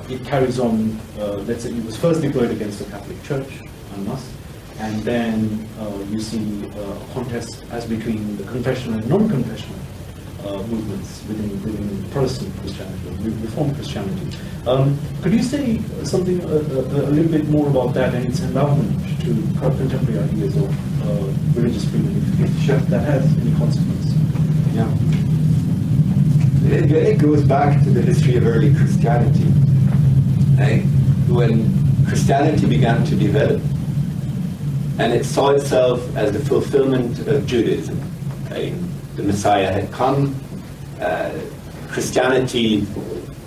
[SPEAKER 1] it carries on, let's say it was first deployed against the Catholic Church, en masse, and then you see a contest as between the confessional and non-confessional movements within Protestant Christianity, Reformed Christianity. Could you say something a little bit more about that and its endowment to contemporary ideas of religious freedom, if that has any consequence?
[SPEAKER 2] Yeah. It goes back to the history of early Christianity. When Christianity began to develop, and it saw itself as the fulfillment of Judaism. The Messiah had come. Christianity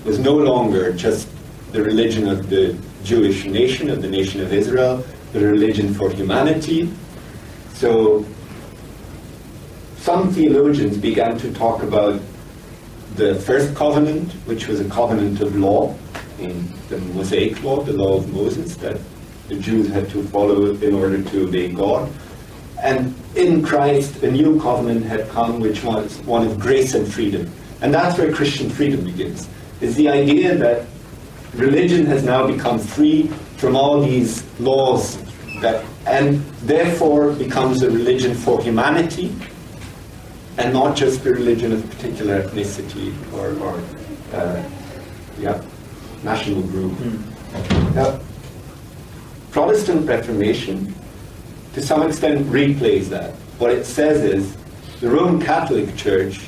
[SPEAKER 2] was no longer just the religion of the Jewish nation, of the nation of Israel, but a religion for humanity. So some theologians began to talk about the first covenant, which was a covenant of law, in the Mosaic law, the law of Moses, that the Jews had to follow in order to obey God. And in Christ, a new covenant had come, which was one of grace and freedom. And that's where Christian freedom begins. Is the idea that religion has now become free from all these laws, and therefore becomes a religion for humanity, and not just a religion of particular ethnicity or national group. Protestant Reformation, to some extent, replays that. What it says is, the Roman Catholic Church,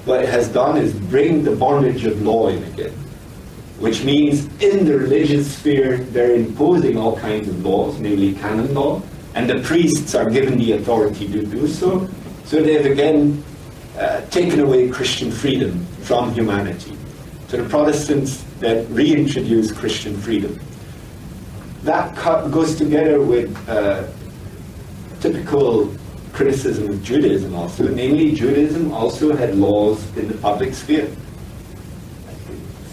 [SPEAKER 2] what it has done is bring the bondage of law in again, which means in the religious sphere, they're imposing all kinds of laws, namely canon law, and the priests are given the authority to do so. So they've again taken away Christian freedom from humanity. So the Protestants then reintroduce Christian freedom. That goes together with typical criticism of Judaism also. Namely, Judaism also had laws in the public sphere.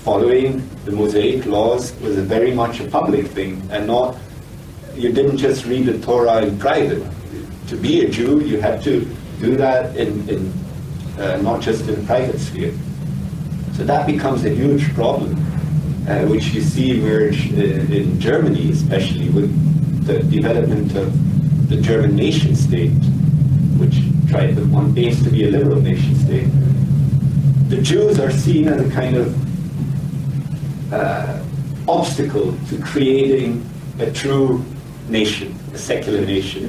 [SPEAKER 2] Following the Mosaic laws was very much a public thing, and not, you didn't just read the Torah in private. To be a Jew, you had to do that in not just in the private sphere. So that becomes a huge problem, which you see emerge in Germany, especially with the development of the German nation state, which tried on aims to be a liberal nation state. The Jews are seen as a kind of obstacle to creating a true nation, a secular nation.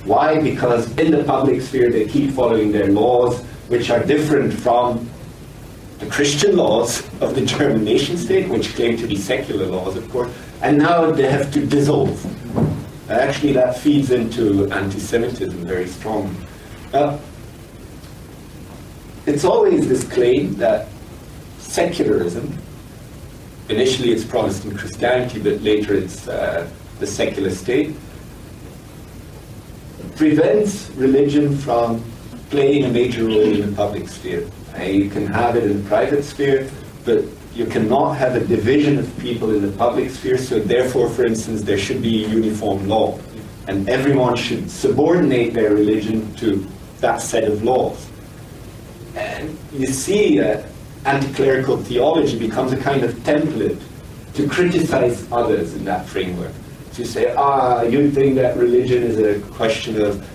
[SPEAKER 2] Why? Because in the public sphere they keep following their laws, which are different from the Christian laws of the German nation state, which claim to be secular laws, of course, and now they have to dissolve. Actually, that feeds into anti-Semitism very strongly. It's always this claim that secularism, initially it's Protestant Christianity, but later it's the secular state, prevents religion from playing a major role in the public sphere. You can have it in the private sphere, but you cannot have a division of people in the public sphere, so therefore, for instance, there should be uniform law, and everyone should subordinate their religion to that set of laws. And you see anti-clerical theology becomes a kind of template to criticize others in that framework. To say, you think that religion is a question of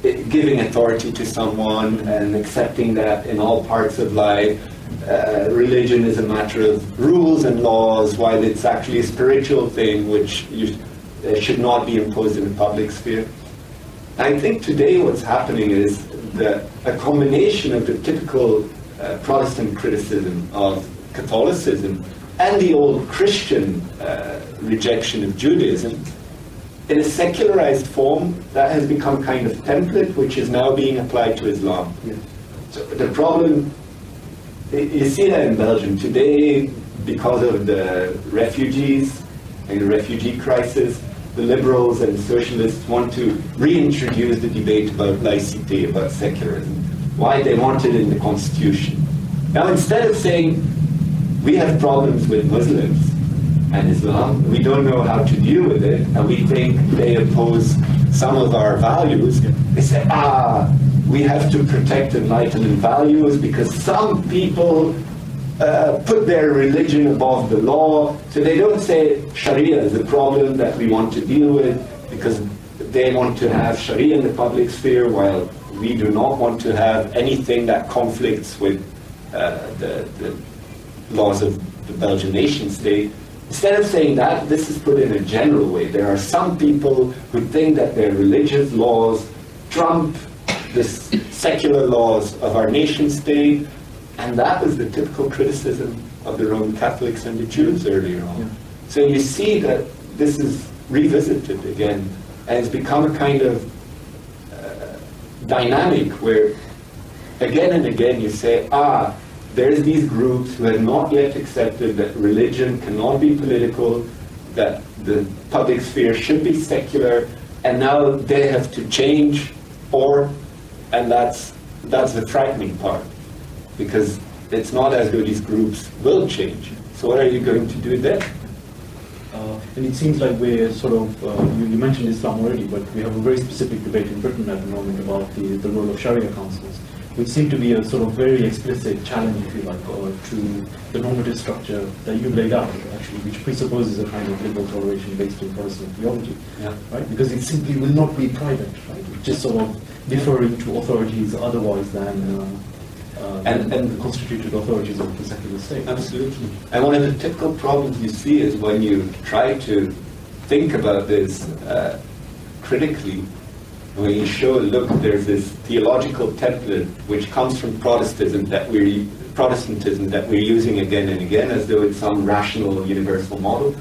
[SPEAKER 2] giving authority to someone and accepting that in all parts of life. Religion is a matter of rules and laws, while it's actually a spiritual thing which should not be imposed in the public sphere. I think today what's happening is that a combination of the typical Protestant criticism of Catholicism and the old Christian rejection of Judaism in a secularized form that has become kind of template which is now being applied to Islam. Yeah. So the problem, you see that in Belgium today, because of the refugees and the refugee crisis, the liberals and the socialists want to reintroduce the debate about laicite, about secularism. Why? They want it in the constitution. Now, instead of saying we have problems with Muslims and Islam, we don't know how to deal with it, and we think they oppose some of our values, they say, we have to protect Enlightenment values because some people put their religion above the law. So they don't say Sharia is the problem that we want to deal with because they want to have Sharia in the public sphere, while we do not want to have anything that conflicts with the laws of the Belgian nation state. Instead of saying that, this is put in a general way. There are some people who think that their religious laws trump the secular laws of our nation state, and that was the typical criticism of the Roman Catholics and the Jews earlier on. Yeah. So you see that this is revisited again, and it's become a kind of dynamic where again and again you say, there's these groups who have not yet accepted that religion cannot be political, that the public sphere should be secular, and now they have to change, and that's the frightening part, because it's not as though these groups will change. So what are you going to do then?
[SPEAKER 1] And it seems like we're sort of, you mentioned Islam already, but we have a very specific debate in Britain at the moment about the role of Sharia councils, which seem to be a sort of very explicit challenge, if you like, to the normative structure that you laid out, actually, which presupposes a kind of liberal toleration based on Protestant theology, right? Because it simply will not be private, right? It's just sort of deferring to authorities otherwise than the constituted authorities of the secular state.
[SPEAKER 2] Absolutely. And one of the typical problems you see is when you try to think about this critically, when you show, look, there's this theological template which comes from Protestantism that we're using again and again as though it's some rational universal model,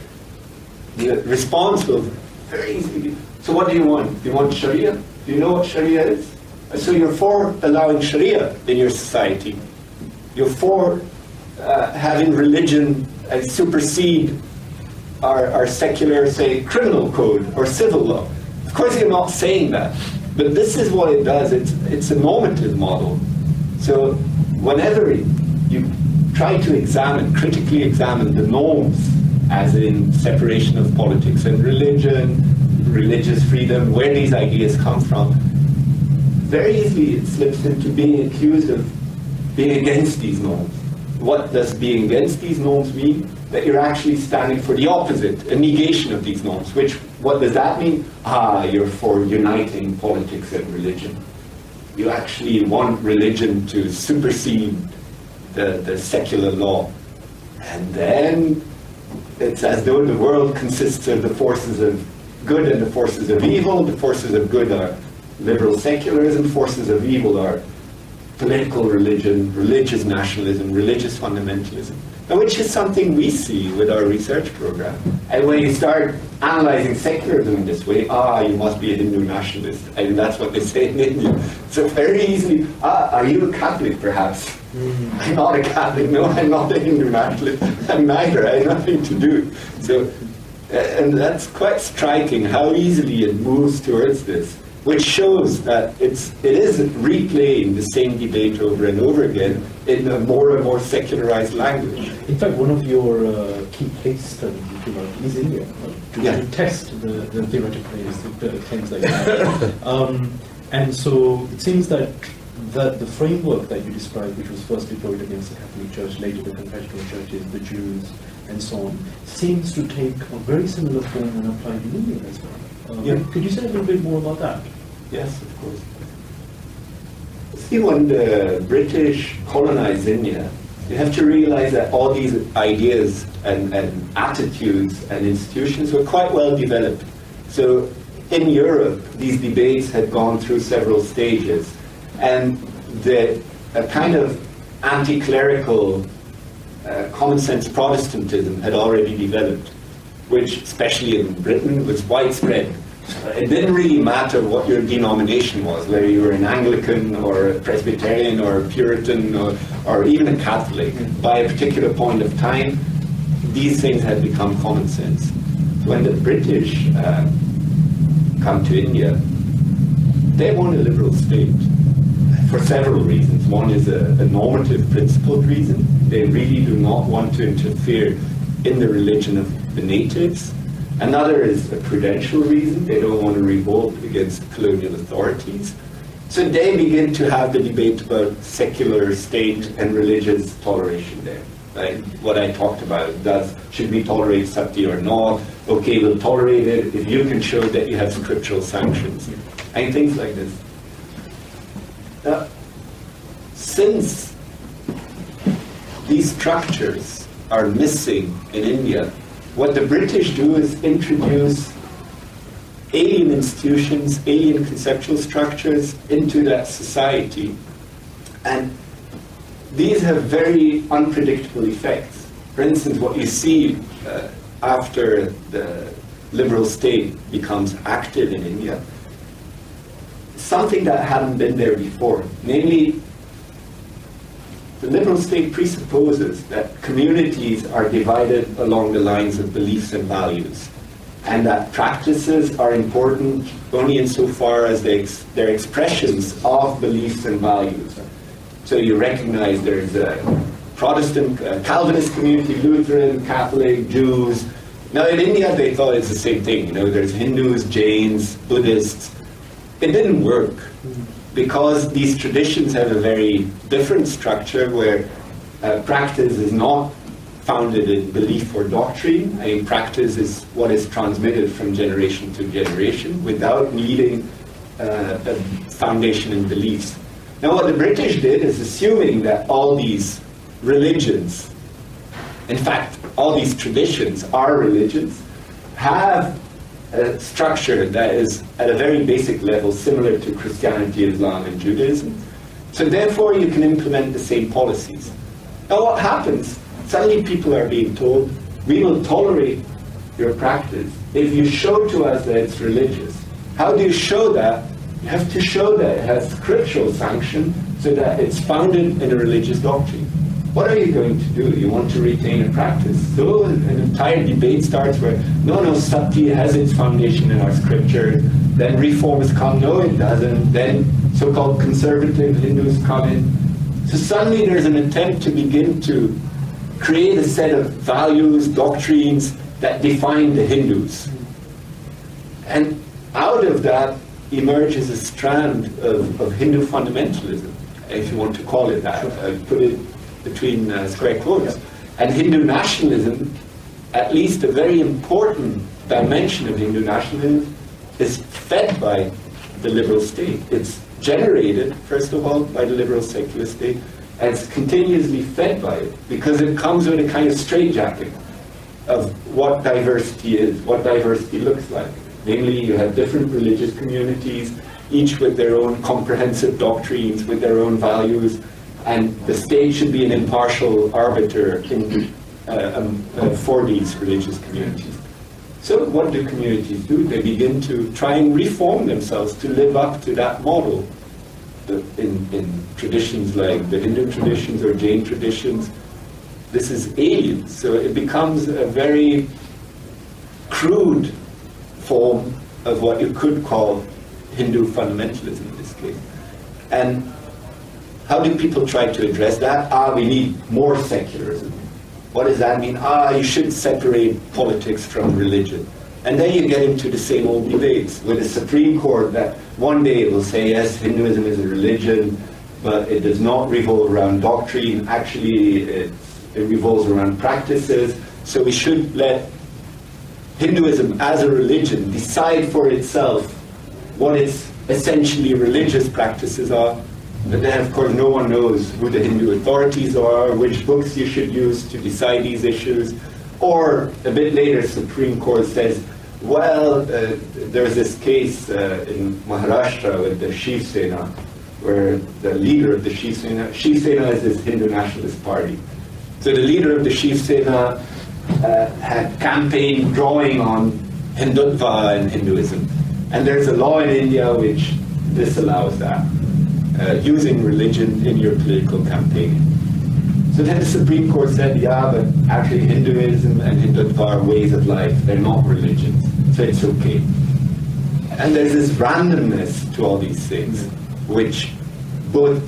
[SPEAKER 2] the response will very easily be, so what do you want? Do you want Sharia? Do you know what Sharia is? So you're for allowing Sharia in your society. You're for having religion supersede our secular, say, criminal code or civil law. Of course you're not saying that, but this is what it does. It's a normative model. So whenever you try to critically examine the norms, as in separation of politics and religion, religious freedom, where these ideas come from, very easily it slips into being accused of being against these norms. What does being against these norms mean? That you're actually standing for the opposite, a negation of these norms. What does that mean? You're for uniting politics and religion. You actually want religion to supersede the secular law. And then it's as though the world consists of the forces of good and the forces of evil. The forces of good are liberal secularism, forces of evil are political religion, religious nationalism, religious fundamentalism, and which is something we see with our research program. And when you start analyzing secularism in this way, you must be a Hindu nationalist. I mean, that's what they say in India. So very easily, are you a Catholic perhaps? I'm not a Catholic, no, I'm not a Hindu nationalist. I'm neither, I have nothing to do. So, and that's quite striking how easily it moves towards this, which shows that it is replaying the same debate over and over again in a more and more secularized language.
[SPEAKER 1] In fact, one of your key case studies, if you like, is India, right? To test the theoretical claims like that. And so it seems that the framework that you described, which was first deployed against the Catholic Church, later the confessional churches, the Jews, and so on, seems to take a very similar form and applied in India as well. Could you say a little bit more about that?
[SPEAKER 2] Yes, of course. See, when the British colonized India, you have to realize that all these ideas and attitudes and institutions were quite well developed. So in Europe, these debates had gone through several stages, and a kind of anti-clerical common sense Protestantism had already developed, which, especially in Britain, was widespread. It didn't really matter what your denomination was, whether you were an Anglican or a Presbyterian or a Puritan or even a Catholic. By a particular point of time, these things had become common sense. When the British come to India, they want a liberal state for several reasons. One is a normative principled reason. They really do not want to interfere in the religion of the natives. Another is a prudential reason. They don't want to revolt against colonial authorities. So they begin to have the debate about secular state and religious toleration there. Right? What I talked about, should we tolerate sati or not? Okay, we'll tolerate it if you can show that you have scriptural sanctions. And things like this. Now, since these structures are missing in India, what the British do is introduce alien institutions, alien conceptual structures into that society. And these have very unpredictable effects. For instance, what you see after the liberal state becomes active in India, something that hadn't been there before. Namely, the liberal state presupposes that communities are divided along the lines of beliefs and values, and that practices are important only insofar as their expressions of beliefs and values. So you recognize there's a Protestant, Calvinist community, Lutheran, Catholic, Jews. Now in India they thought it's the same thing. You know, there's Hindus, Jains, Buddhists. It didn't work, because these traditions have a very different structure where practice is not founded in belief or doctrine. I mean, practice is what is transmitted from generation to generation without needing a foundation in beliefs. Now what the British did is, assuming that all these religions, in fact all these traditions are religions, have a structure that is at a very basic level similar to Christianity, Islam, and Judaism. So therefore you can implement the same policies. Now what happens? Suddenly people are being told, we will tolerate your practice if you show to us that it's religious. How do you show that? You have to show that it has scriptural sanction so that it's founded in a religious doctrine. What are you going to do? You want to retain a practice. So an entire debate starts where, no, Sati has its foundation in our scripture. Then reformers come, no it doesn't. Then so-called conservative Hindus come in. So suddenly there's an attempt to begin to create a set of values, doctrines that define the Hindus. And out of that emerges a strand of Hindu fundamentalism, if you want to call it that. Put it between square quotes. And Hindu nationalism, at least a very important dimension of Hindu nationalism, is fed by the liberal state. It's generated, first of all, by the liberal secular state, and it's continuously fed by it, because it comes with a kind of straitjacket of what diversity is, what diversity looks like. Namely, you have different religious communities, each with their own comprehensive doctrines, with their own values, and the state should be an impartial arbiter for these religious communities. So what do communities do? They begin to try and reform themselves to live up to that model. In traditions like the Hindu traditions or Jain traditions, this is alien. So it becomes a very crude form of what you could call Hindu fundamentalism in this case. And how do people try to address that? We need more secularism. What does that mean? You should separate politics from religion. And then you get into the same old debates with the Supreme Court that one day will say, yes, Hinduism is a religion, but it does not revolve around doctrine. Actually, it revolves around practices. So we should let Hinduism as a religion decide for itself what its essentially religious practices are. But then, of course, no one knows who the Hindu authorities are, which books you should use to decide these issues. Or a bit later, Supreme Court says, well, there's this case in Maharashtra with the Shiv Sena, where the leader of the Shiv Sena is this Hindu nationalist party. So the leader of the Shiv Sena had campaigned drawing on Hindutva and Hinduism. And there's a law in India which disallows that. Using religion in your political campaign. So then the Supreme Court said, yeah, but actually Hinduism and Hindutva are ways of life, they're not religions, so it's okay. And there's this randomness to all these things, which both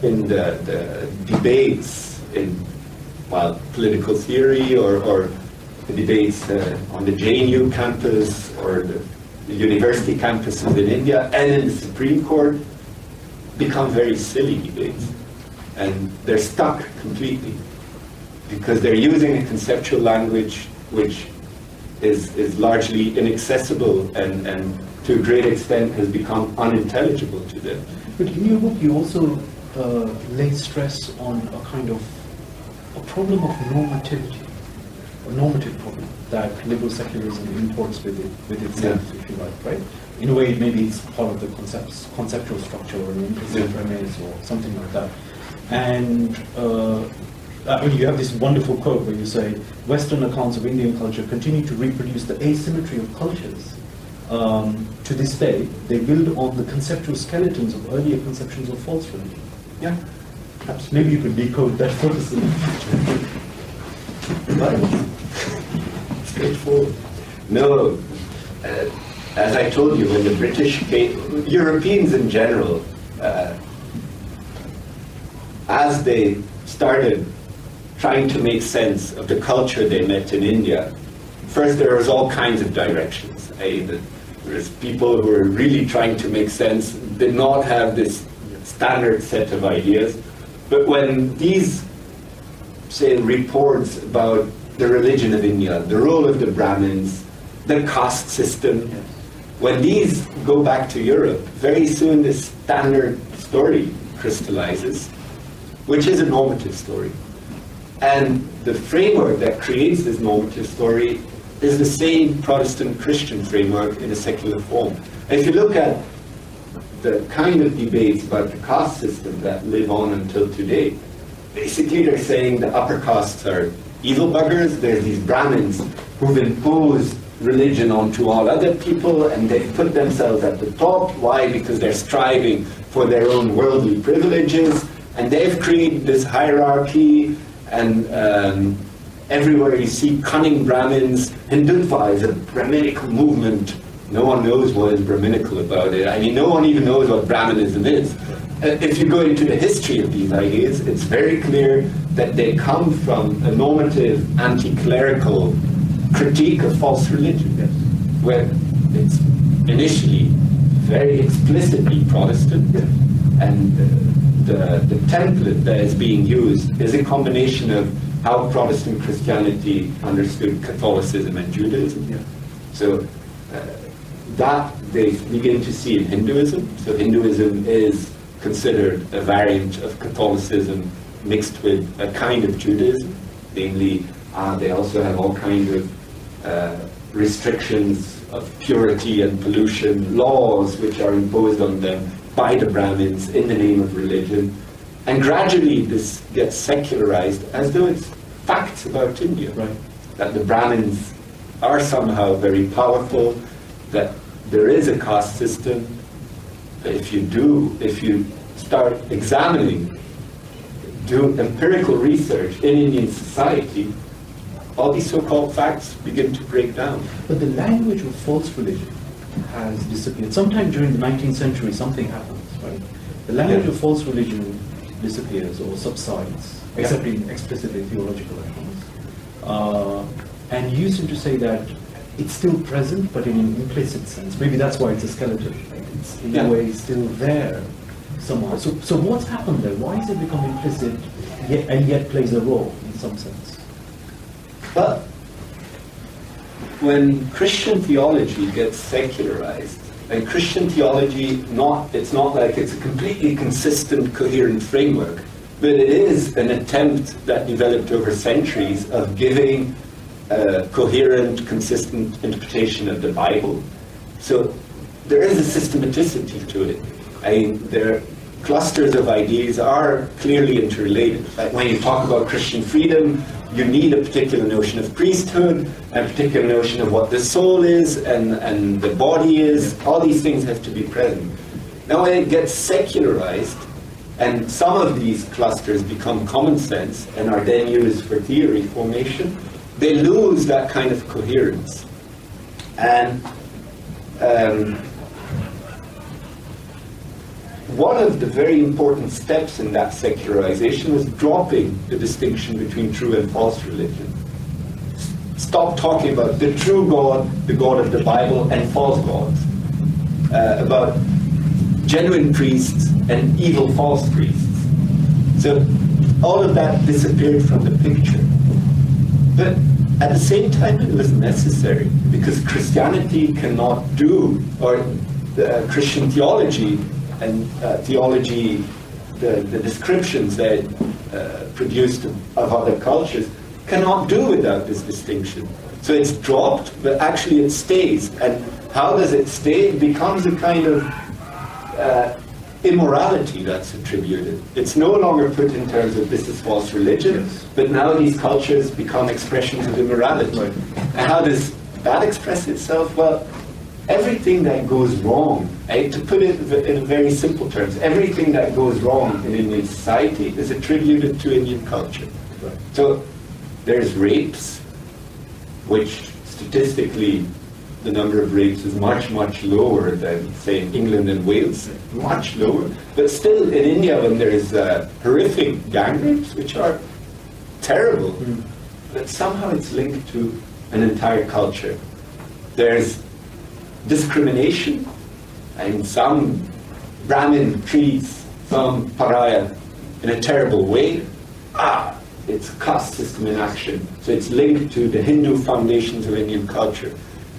[SPEAKER 2] in the debates in political theory or the debates on the JNU campus or the university campuses in India and in the Supreme Court, become very silly debates, and they're stuck completely because they're using a conceptual language which is largely inaccessible and to a great extent has become unintelligible to them.
[SPEAKER 1] But in your book you also lay stress on a kind of a problem of normativity, a normative problem that liberal secularism imports with itself, if you like, right? In a way, maybe it's part of the conceptual structure or an implicit premise or something like that. And you have this wonderful quote where you say, Western accounts of Indian culture continue to reproduce the asymmetry of cultures. To this day, they build on the conceptual skeletons of earlier conceptions of false religion. Yeah, perhaps maybe you could decode that for us.
[SPEAKER 2] Straightforward. No. As I told you, when the British came, Europeans in general, as they started trying to make sense of the culture they met in India, first there was all kinds of directions. There's people who were really trying to make sense, did not have this standard set of ideas. But when these, say, reports about the religion of India, the role of the Brahmins, the caste system, when these go back to Europe, very soon this standard story crystallizes, which is a normative story. And the framework that creates this normative story is the same Protestant Christian framework in a secular form. And if you look at the kind of debates about the caste system that live on until today, basically they're saying the upper castes are evil buggers, there's these Brahmins who've imposed religion onto all other people, and they put themselves at the top. Why? Because they're striving for their own worldly privileges, and they've created this hierarchy, and everywhere you see cunning Brahmins. Hindutva is a Brahminical movement. No one knows what is Brahminical about it. I mean, no one even knows what Brahmanism is. If you go into the history of these ideas, it's very clear that they come from a normative, anti-clerical critique of false religion,
[SPEAKER 1] Yes.
[SPEAKER 2] where it's initially very explicitly Protestant,
[SPEAKER 1] Yes.
[SPEAKER 2] and the template that is being used is a combination of how Protestant Christianity understood Catholicism and Judaism.
[SPEAKER 1] Yeah.
[SPEAKER 2] So that they begin to see in Hinduism. So Hinduism is considered a variant of Catholicism mixed with a kind of Judaism. Namely, they also have all kinds of restrictions of purity and pollution, laws which are imposed on them by the Brahmins in the name of religion. And gradually this gets secularized as though it's facts about India.
[SPEAKER 1] Right.
[SPEAKER 2] That the Brahmins are somehow very powerful, that there is a caste system. That if you start examining, do empirical research in Indian society, all these so-called facts begin to break down.
[SPEAKER 1] But the language of false religion has disappeared. Sometime during the 19th century, something happens, right? The language of false religion disappears or subsides, except in explicitly theological accounts. And you seem to say that it's still present, but in an implicit sense. Maybe that's why it's a skeleton. Right? It's in a way still there somehow. So what's happened there? Why has it become implicit and yet plays a role in some sense?
[SPEAKER 2] But when Christian theology gets secularized, and Christian theology, it's not like it's a completely consistent, coherent framework, but it is an attempt that developed over centuries of giving a coherent, consistent interpretation of the Bible. So there is a systematicity to it. I mean, their clusters of ideas are clearly interrelated. Like when you talk about Christian freedom, you need a particular notion of priesthood, a particular notion of what the soul is and the body is. All these things have to be present. Now when it gets secularized, and some of these clusters become common sense and are then used for theory formation, they lose that kind of coherence. And one of the very important steps in that secularization was dropping the distinction between true and false religion. Stop talking about the true God, the God of the Bible, and false gods. About genuine priests and evil false priests. So all of that disappeared from the picture. But at the same time it was necessary, because Christianity cannot do, or Christian theology and theology, the descriptions that produced of other cultures, cannot do without this distinction. So it's dropped, but actually it stays. And how does it stay? It becomes a kind of immorality that's attributed. It's no longer put in terms of this is false religion, yes, but now these cultures become expressions of immorality. Right. And how does that express itself? Well, everything that goes wrong, to put it in very simple terms, everything that goes wrong in Indian society is attributed to Indian culture. Right. So there's rapes, which statistically the number of rapes is much, much lower than, say, in England and Wales, much lower. But still, in India, when there is horrific gang rapes, which are terrible, but somehow it's linked to an entire culture. There's discrimination, and some Brahmin treats some pariah in a terrible way. It's a caste system in action. So it's linked to the Hindu foundations of Indian culture.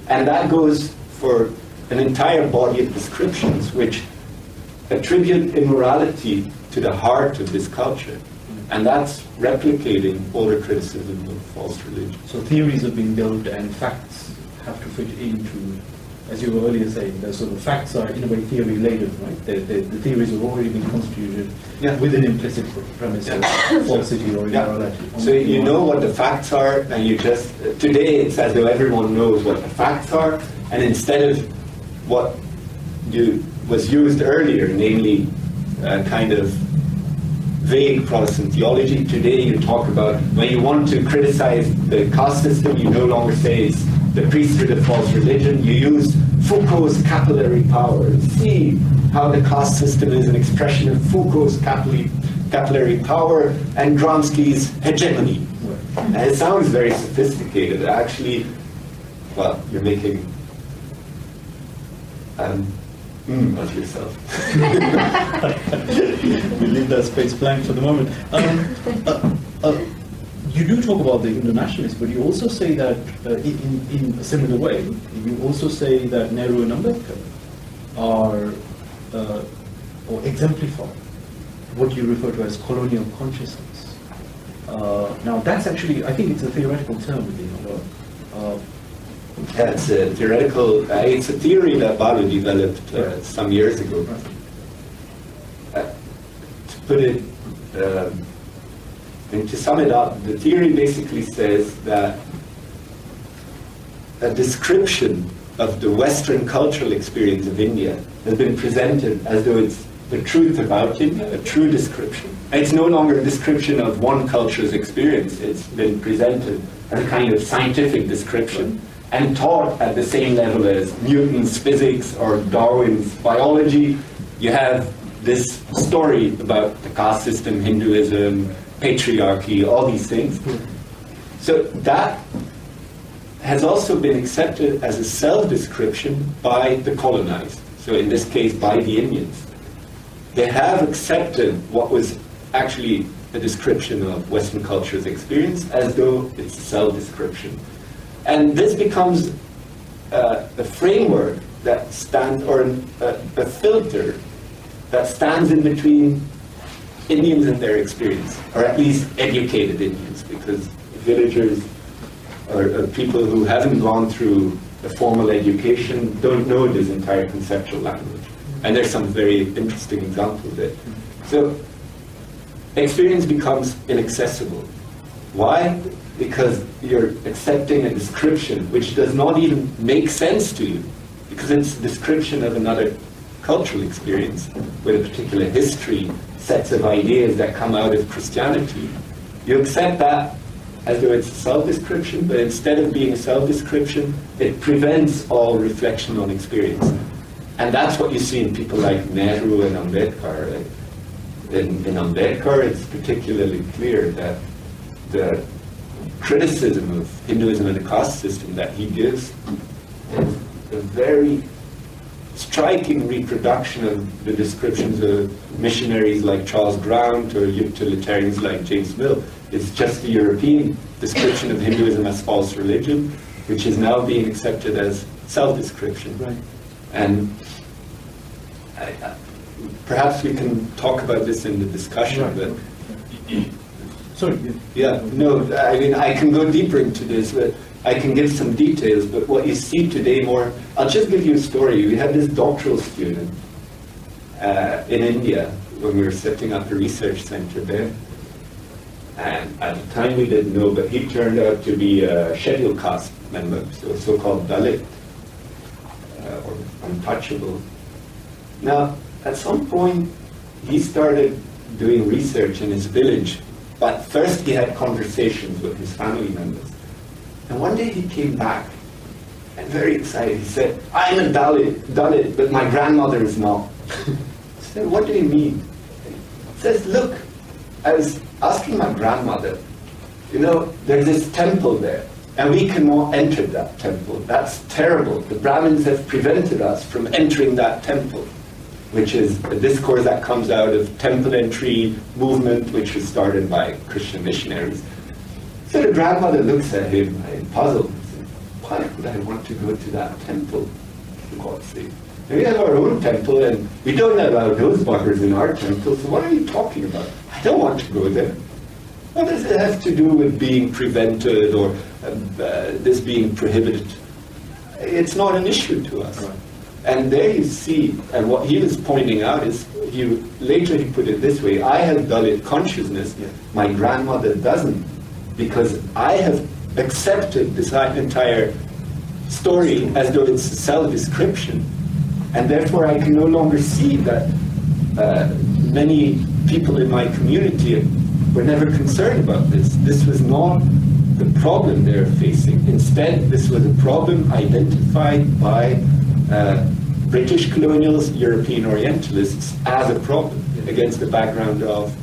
[SPEAKER 2] And that goes for an entire body of descriptions which attribute immorality to the heart of this culture. And that's replicating older criticism of false religion.
[SPEAKER 1] So theories have been built and facts have to fit into, as you were earlier saying, the sort of facts are in a way theory laden, right? The theories have already been constituted with an implicit premise of falsity or immorality.
[SPEAKER 2] So you know what the facts are, and you just, today it's as though everyone knows what the facts are, and instead of what was used earlier, namely kind of vague Protestant theology, today you talk about, when you want to criticize the caste system, you no longer say it's the priesthood of false religion, you use Foucault's capillary power. See how the caste system is an expression of Foucault's capillary power and Gramsci's hegemony. And it sounds very sophisticated. Actually, well, you're making of yourself.
[SPEAKER 1] We leave that space blank for the moment. You do talk about the internationalists, but you also say that in a similar way, you also say that Nehru and Ambedkar are or exemplify what you refer to as colonial consciousness. Now that's actually, I think it's a theoretical term within your work.
[SPEAKER 2] Yeah, it's a theoretical, it's a theory that Baru developed some years ago. To put it, and to sum it up, the theory basically says that a description of the Western cultural experience of India has been presented as though it's the truth about India, a true description. And it's no longer a description of one culture's experience, it's been presented as a kind of scientific description and taught at the same level as Newton's physics or Darwin's biology. You have this story about the caste system, Hinduism, patriarchy, all these things. So that has also been accepted as a self-description by the colonized. So in this case, by the Indians. They have accepted what was actually a description of Western culture's experience as though it's a self-description. And this becomes a framework that stands, or a filter that stands in between Indians and their experience, or at least educated Indians, because villagers or people who haven't gone through a formal education don't know this entire conceptual language. And there's some very interesting examples of it. So experience becomes inaccessible. Why? Because you're accepting a description which does not even make sense to you, because it's a description of another cultural experience with a particular history, sets of ideas that come out of Christianity. You accept that as though it's a self-description, but instead of being a self-description, it prevents all reflection on experience. And that's what you see in people like Nehru and Ambedkar. Right? In Ambedkar, it's particularly clear that the criticism of Hinduism and the caste system that he gives is a very striking reproduction of the descriptions of missionaries like Charles Grant or utilitarians like James Mill. It's just the European description of Hinduism as false religion, which is now being accepted as self-description. Right. And perhaps we can talk about this in the discussion, right. But
[SPEAKER 1] sorry.
[SPEAKER 2] Yeah, no, I mean, I can go deeper into this, but I can give some details, but what you see today more, I'll just give you a story. We had this doctoral student in India when we were setting up a research center there. And at the time we didn't know, but he turned out to be a scheduled caste member, so so-called Dalit, or untouchable. Now, at some point, he started doing research in his village, but first he had conversations with his family members. And one day he came back, and very excited, he said, I'm a Dalit, but my grandmother is not. I said, what do you mean? He says, look, I was asking my grandmother, you know, there's this temple there, and we cannot enter that temple. That's terrible. The Brahmins have prevented us from entering that temple, which is a discourse that comes out of temple entry movement, which was started by Christian missionaries. So the grandmother looks at him and puzzled. Why would I want to go to that temple, for God's sake? We have our own temple, and we don't allow those buggers in our temple, so what are you talking about? I don't want to go there. What does it have to do with being prevented or this being prohibited? It's not an issue to us.
[SPEAKER 1] Right.
[SPEAKER 2] And there you see, and what he was pointing out is, later he put it this way: I have Dalit consciousness, my grandmother doesn't, because I have accepted this entire story as though it's a self-description, and therefore I can no longer see that many people in my community were never concerned about this. This was not the problem they're facing. Instead, this was a problem identified by British colonials, European Orientalists, as a problem against the background of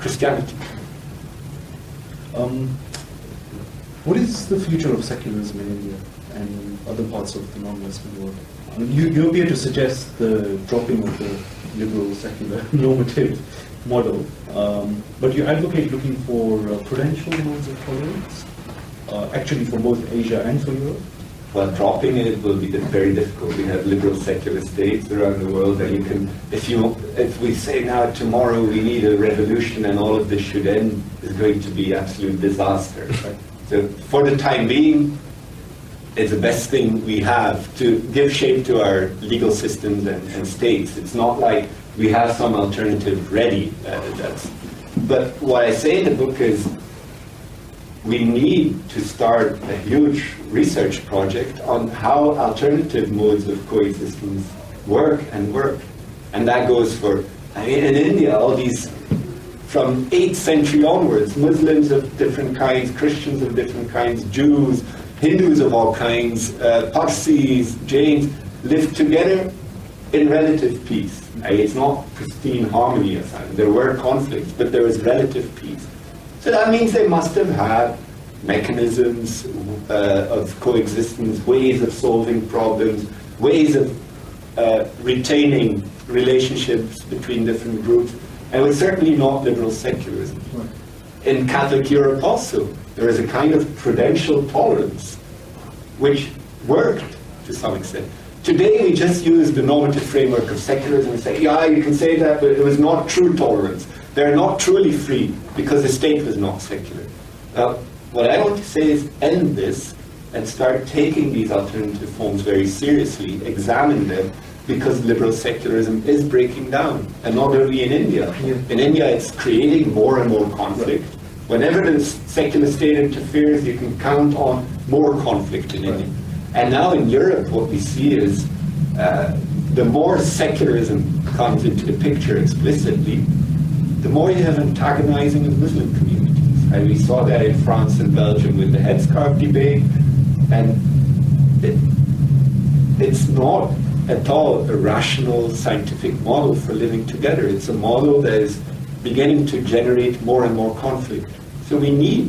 [SPEAKER 2] Christianity.
[SPEAKER 1] What is the future of secularism in India and other parts of the non-Western world? I mean, you appear to suggest the dropping of the liberal, secular, normative model, but you advocate looking for prudential modes of tolerance, actually for both Asia and for Europe?
[SPEAKER 2] Well, dropping it will be very difficult. We have liberal secular states around the world that you can, if we say now tomorrow we need a revolution and all of this should end, is going to be absolute disaster. Right? So for the time being, it's the best thing we have to give shape to our legal systems and states. It's not like we have some alternative ready. But what I say in the book is we need to start a huge research project on how alternative modes of coexistence work. And that goes for, in India, all these, from 8th century onwards, Muslims of different kinds, Christians of different kinds, Jews, Hindus of all kinds, Parsis, Jains, lived together in relative peace. It's not pristine harmony. There were conflicts, but there was relative peace. So that means they must have had mechanisms of coexistence, ways of solving problems, ways of retaining relationships between different groups. And it was certainly not liberal secularism. Right. In Catholic Europe also, there is a kind of prudential tolerance which worked to some extent. Today we just use the normative framework of secularism and say, yeah, you can say that, but it was not true tolerance. They're not truly free because the state was not secular. What I want to say is end this and start taking these alternative forms very seriously, examine them, because liberal secularism is breaking down, and not only in India. Yeah. In India it's creating more and more conflict. Right. Whenever the secular state interferes, you can count on more conflict in India. And now in Europe what we see is the more secularism comes into the picture explicitly, the more you have antagonizing of Muslim communities. And we saw that in France and Belgium with the headscarf debate. And it's not at all a rational scientific model for living together. It's a model that is beginning to generate more and more conflict. So we need